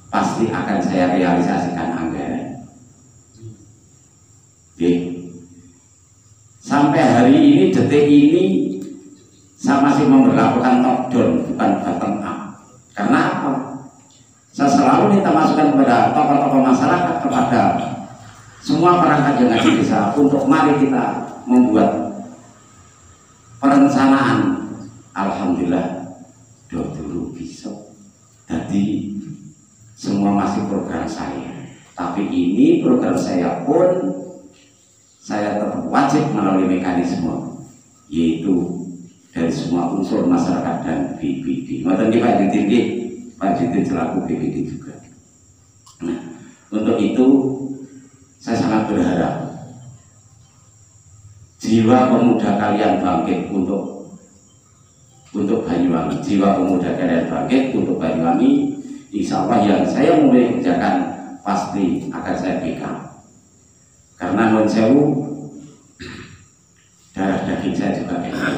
pasti akan saya realisasikan anggaran. Oke. Sampai hari ini, detik ini, saya masih memperlakukan top down, bukan bottom up. Karena apa? Saya selalu minta masukan kepada tokoh-tokoh masyarakat, kepada semua perangkat yang ada di desa untuk mari kita membuat perencanaan. Alhamdulillah dulu bisa. Jadi semua masih program saya. Tapi ini program saya pun saya tetap wajib melalui mekanisme, yaitu dari semua unsur masyarakat dan BPD. Ngoten iki Pak Didi, Pak Didi selaku BPD juga. Nah, untuk itu saya sangat berharap jiwa pemuda kalian bangkit untuk Banyuwangi, jiwa pemuda kalian bangkit untuk Banyuwangi. Insya Allah yang saya mulai kerjakan pasti akan saya pegang. Karena non sewu darah daging saya juga enak.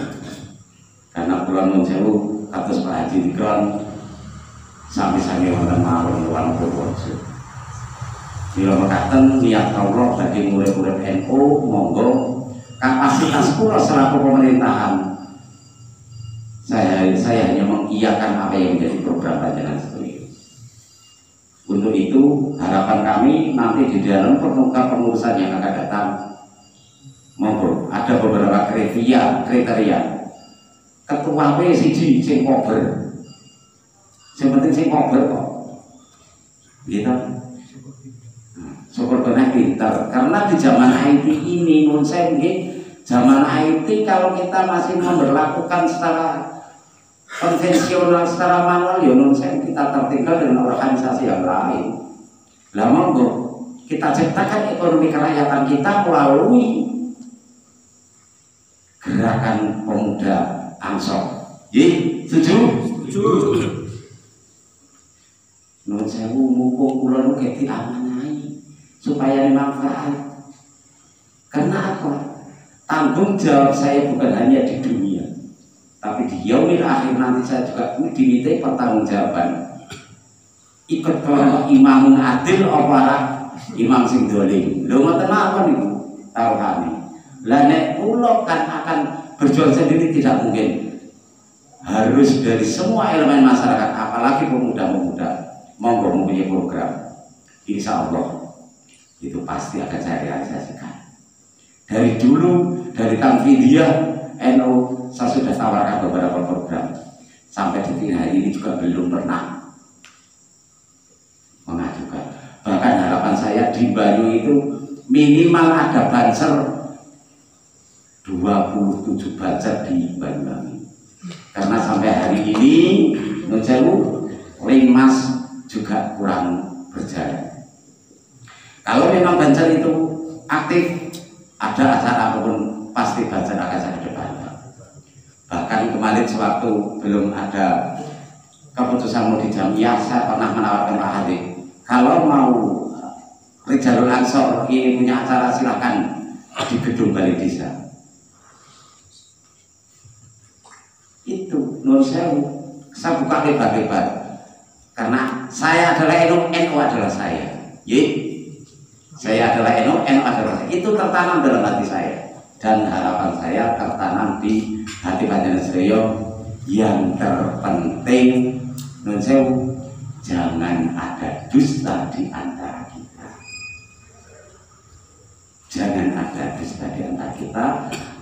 Karena pulang non sewu atas Pak Haji Dikron sampai saya wonten mawon luang Purworejo. Bila mekaten niat Allah bagi murid-murid NU, monggo kapasitas kula selaku pemerintahan saya hanya mengiyakan apa yang menjadi program panjenengan sedaya. Untuk itu harapan kami nanti di dalam pengurusan yang akan datang, monggo ada beberapa kriteria. Ketua PSID sing kober, yang penting sing kober kok, gitu. Syukur benar pintar, karena di zaman IT ini menurut saya zaman IT kalau kita masih memperlakukan secara konvensional, secara manual, ya menurut saya kita tertinggal dengan organisasi yang lain. Lah monggo kita ciptakan ekonomi kerakyatan kita melalui gerakan pemuda Ansor. Ye, setuju? Setuju. Menurut saya mumpung kula nu kayak diamanai supaya manfaat. Karena apa? Tanggung jawab saya bukan hanya di dunia, tapi di yaumil akhir nanti saya juga diminta pertanggungjawaban. Ikut kelompok imamun adil apa imam sing dolim. Lho ngoten mawon niku tauhane. Lah nek kula kan akan berjuang sendiri tidak mungkin. Harus dari semua elemen masyarakat, apalagi pemuda-pemuda. Monggo mempunyai program. Insya Allah itu pasti akan saya realisasikan. Dari dulu, dari Tanfidia NU, saya sudah tawarkan beberapa program. Sampai detik hari ini juga belum pernah mengajukan. Bahkan harapan saya di Banyu itu minimal ada banser 27 banser di Banyuwangi. Karena sampai hari ini Nujewu Limas juga kurang berjalan. Kalau memang banser itu aktif, ada acara apapun pasti banser akan saya kedepankan. Bahkan kemarin sewaktu belum ada keputusan mau di Jamiah, saya pernah menawarkan Pak Hadi, kalau mau Rijalul Ansor ini punya acara silakan di gedung Balai Desa. Itu menurut saya buka lebar-lebar. Karena saya adalah NU adalah saya. Saya adalah NU adalah saya. Itu tertanam dalam hati saya. Dan harapan saya tertanam di hati panjenengan sedaya. Yang terpenting menurut saya, jangan ada dusta di antara kita. Jangan ada dusta di antara kita.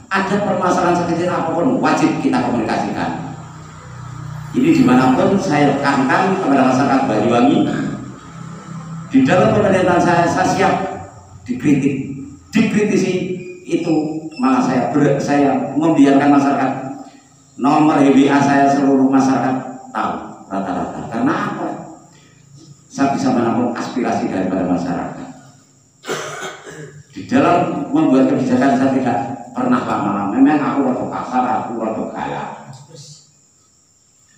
Ada permasalahan sekecil apapun wajib kita komunikasikan. Ini dimanapun saya tekankan kepada masyarakat Banyuwangi, di dalam pemerintahan saya siap dikritik, dikritisi itu malah saya membiarkan masyarakat nomor WA saya seluruh masyarakat tahu rata-rata. Karena apa? Saya bisa menampung aspirasi daripada masyarakat. Di dalam membuat kebijakan saya tidak pernah lama-lama. Memang aku rada kasar, aku rada galak.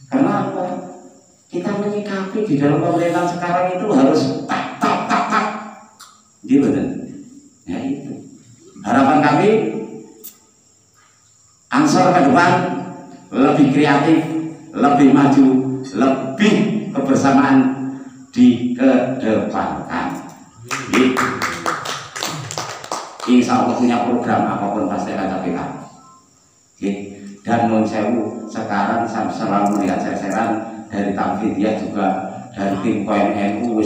Karena apa? Kita itu di dalam pemerintahan sekarang itu harus tak. Gitu kan? Ya itu. Harapan kami Ansor ke depan lebih kreatif, lebih maju, lebih kebersamaan dikedepankan. Gitu. Insya Allah punya program apapun pasti akan kami lakukan. Dan Nun Sewu sekarang saya selalu melihat seseran dari Tamfidiyah juga dari tim Poin NU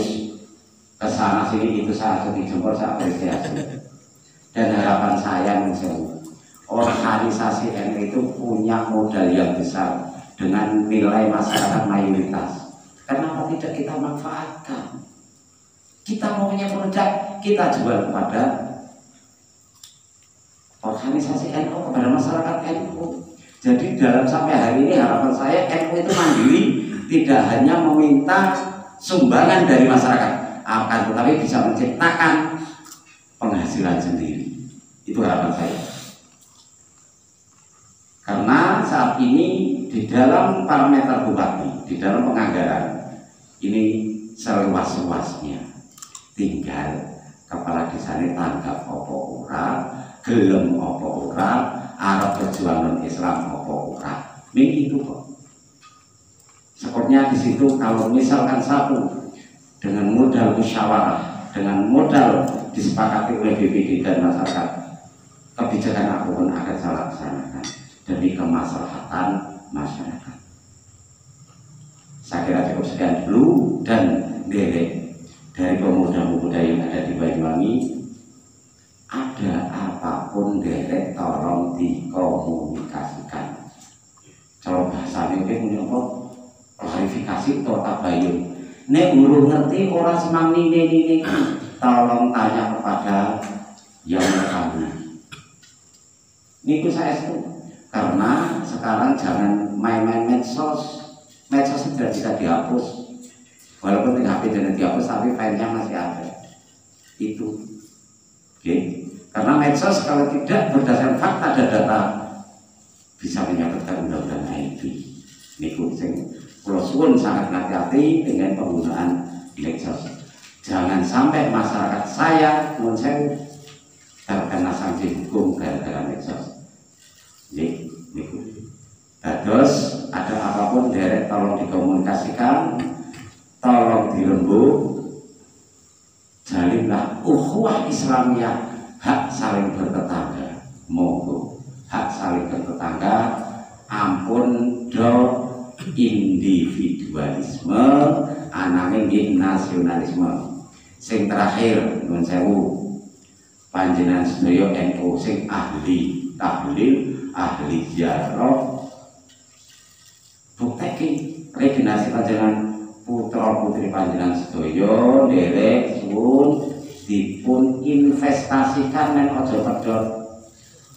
kesana sini itu saya sedih jempol, saya apresiasi. Dan harapan saya Nun Sewu, organisasi NU itu punya modal yang besar dengan nilai masyarakat mayoritas. Kenapa tidak kita manfaatkan? Kita maunya produk, kita jual kepada organisasi NU, kepada masyarakat NU. Jadi dalam sampai hari ini harapan saya NU itu mandiri, tidak hanya meminta sumbangan dari masyarakat, akan tetapi bisa menciptakan penghasilan sendiri. Itu harapan saya. Karena saat ini di dalam parameter bupati, di dalam penganggaran ini seluas-luasnya, tinggal kepala desanya tanggap opo ora, gelem opo ora, Arab perjuangan Islam opo ora. Ini itu kok. Sepertinya di situ kalau misalkan satu dengan modal musyawarah, dengan modal disepakati oleh BPD dan masyarakat, kebijakan apapun akan saya laksanakan demi kemaslahatan masyarakat. Saya kira cukup sekian dulu, dan dari pemuda-pemuda yang ada di Banyuwangi, ada apapun derek tolong dikomunikasikan. Kalau bahasanya itu apa? Klarifikasi atau tabayun. Nek urung ngerti orang semang nini tolong tanya kepada yang bertanya. Niku saya itu karena sekarang jangan main-main medsos. Medsos sudah bisa dihapus. Walaupun tidak HP dan dihapus, tapi filenya masih ada. Itu. Oke. Karena medsos kalau tidak berdasarkan fakta dan data bisa menyebabkan undang-undang IT. Niku sing kula suwun sangat hati-hati dengan penggunaan medsos. Jangan sampai masyarakat saya Nun Sewu terkena sanksi hukum gara-gara medsos. Niku. Terus ada apapun derek tolong dikomunikasikan, tolong dirembuk. Jalinlah ukhuwah Islamiyah, hak saling bertetangga. Monggo hak saling bertetangga, ampun do individualisme, ananging nasionalisme. Sing terakhir Nun Sewu, panjenengan sedaya NU sing ahli tahlil, ahli ziarah, bukteki regenerasi panjenengan putra putri panjenengan sedaya derek suwun dipun investasikan men aja pedhot.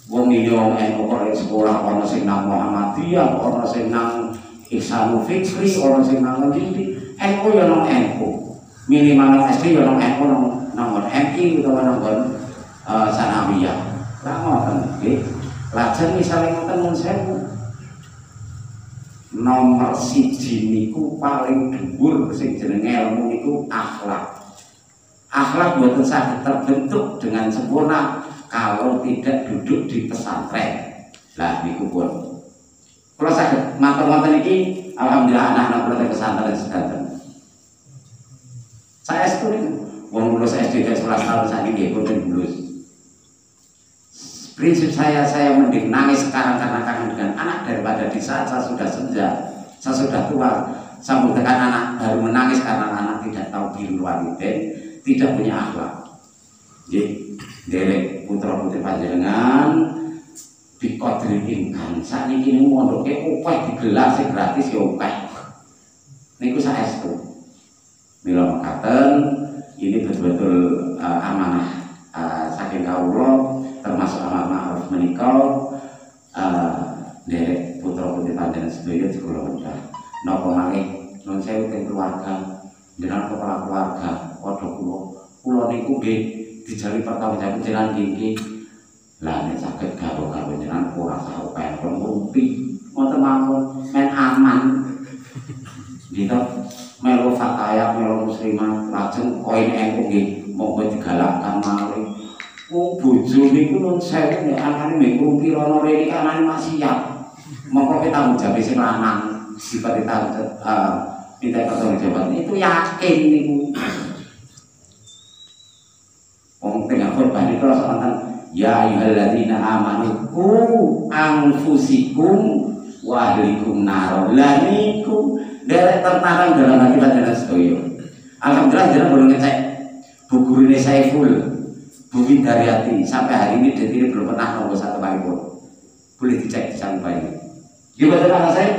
Wong iki wong NU kok sekolah ana sing nang Muhammadiyah, ana sing nang Ihsanul Fikri, ana sing nang ndi. NU ya nang NU. Minimal nang SD ya nang NU, nang MI utawa nang Sanawiyah. Lah ngoten nggih. Lajeng misale ngoten Nun Sewu, nomor siji niku paling dhuwur sing jenenge ilmu niku akhlak. Akhlak boten saged terbentuk dengan sempurna kalau tidak duduk di pesantren. Lah niku pun kula saged matur wonten iki, alhamdulillah anak-anak kula pesantren sedanten. Saya setuju wong lulus SD 11 tahun saiki nggih boten lulus. Prinsip saya mending nangis sekarang karena kangen dengan anak daripada di saat saya sudah senja, saya sudah tua, sambut dengan anak baru menangis karena anak tidak tahu birrul walidain, tidak punya akhlak. Jadi derek putra putri panjenengan dikodriinkan. Saat ini mondoknya upah digelar sing gratis ya upah. Niku saestu. Mila mekaten ini betul-betul amanah saking kawula, termasuk amanah harus menikah derek putra putri panjenengan sedaya dikula wedhah. Napa malih Nun Sewu teng keluarga, jenengan kepala keluarga, padha kula niku nggih dijali pertanggung jenengan nggih. Lah nek saged gawe jenengan ora sah upaya ngrumpi, ngoten mawon men aman. Gitu melu fataya melu muslimah lajeng koin engko nggih monggo digalakkan malih. Oh bojo niku nun sewu nek anane mek rumpi rono rene kanane maksiat. Monggo kita tanggung jawab sing lanang sifat minta pertanggung jawaban itu yakin niku. Wong tengah khotbah niku wonten ya ayyuhalladzina amanu qu anfusikum wa ahlikum nar. Lah niku derek tertanam dalam hati panjenengan sedaya. Alhamdulillah jenengan belum ngecek bu gurune Saiful, Bu Windaryati sampai hari ini Deti belum pernah nomor satu kali pun. Boleh dicek sampai ini. Gimana anak saya?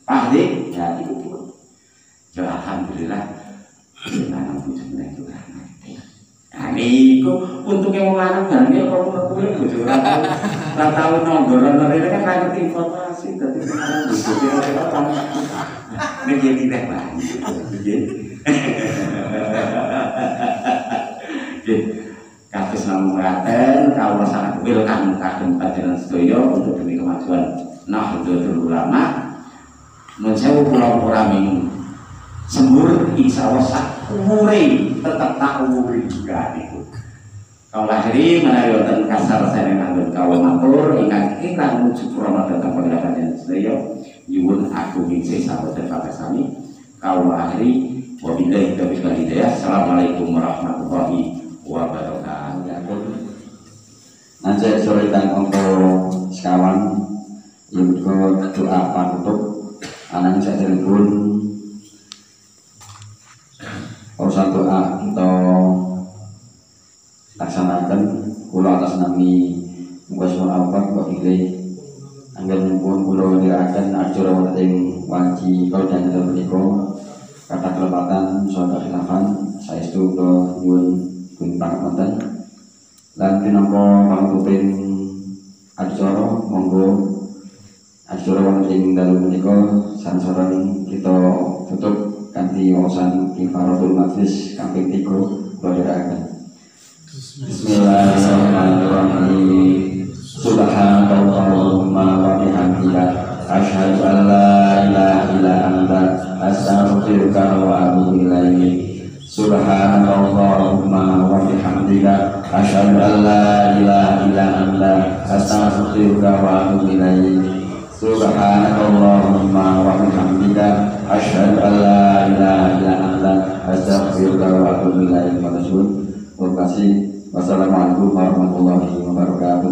Pak Dik, ya itu pun. Ya alhamdulillah. Jenengan bujune juga ngerti. Nah niku untuk yang lanang barangnya kalau kuwi bojo ora tau nonggoran rene kan ra ngerti informasi dadi sekarang bojo nek iki teh Pak. Nggih. Kados namung ngaten kawula sangat welcome kagem panjenengan sedaya untuk demi kemajuan Nahdlatul Ulama. Nun sewu kula ora minum sembur insyaallah sak umure tetep tak umure juga niku. Kau lahiri menawi wonten kasar sene kangge kawula matur ingkang kirang mujuk Ramadan kangge panjenengan sedaya nyuwun agung ing saboten papesami kawula akhiri wabillahi taufiq wal hidayah. Assalamualaikum warahmatullahi wabarakatuh. Nanti sore dan untuk sekawan yang doa panutup anak saya telepon urusan doa kita laksanakan kula atas nami muga semua Allah kok pilih anggen nyuwun kula ndherekaken acara wonten wanci kalau dan menika kata kelepatan sahabat khilafan saestu kula nyuwun pun pangapunten lan pinangka pangutuping acara monggo acara wonten dalu menika sansaran kita tutup kanthi wawasan kifaratul majlis kaping 3 kula ndherekaken. Bismillahirrahmanirrahim. Subhanallahumma wa bihamdika asyhadu an la ilaha illa anta astaghfiruka wa atubu ilaik. Subhanallahumma wa bihamdika asyhadu an la ilaha illa anta astaghfiruka wa atubu ilaik. Subhanallahumma wa bihamdika asyhadu an la ilaha illa anta astaghfiruka wa atubu ilaik. Terima kasih. Wassalamualaikum warahmatullahi wabarakatuh.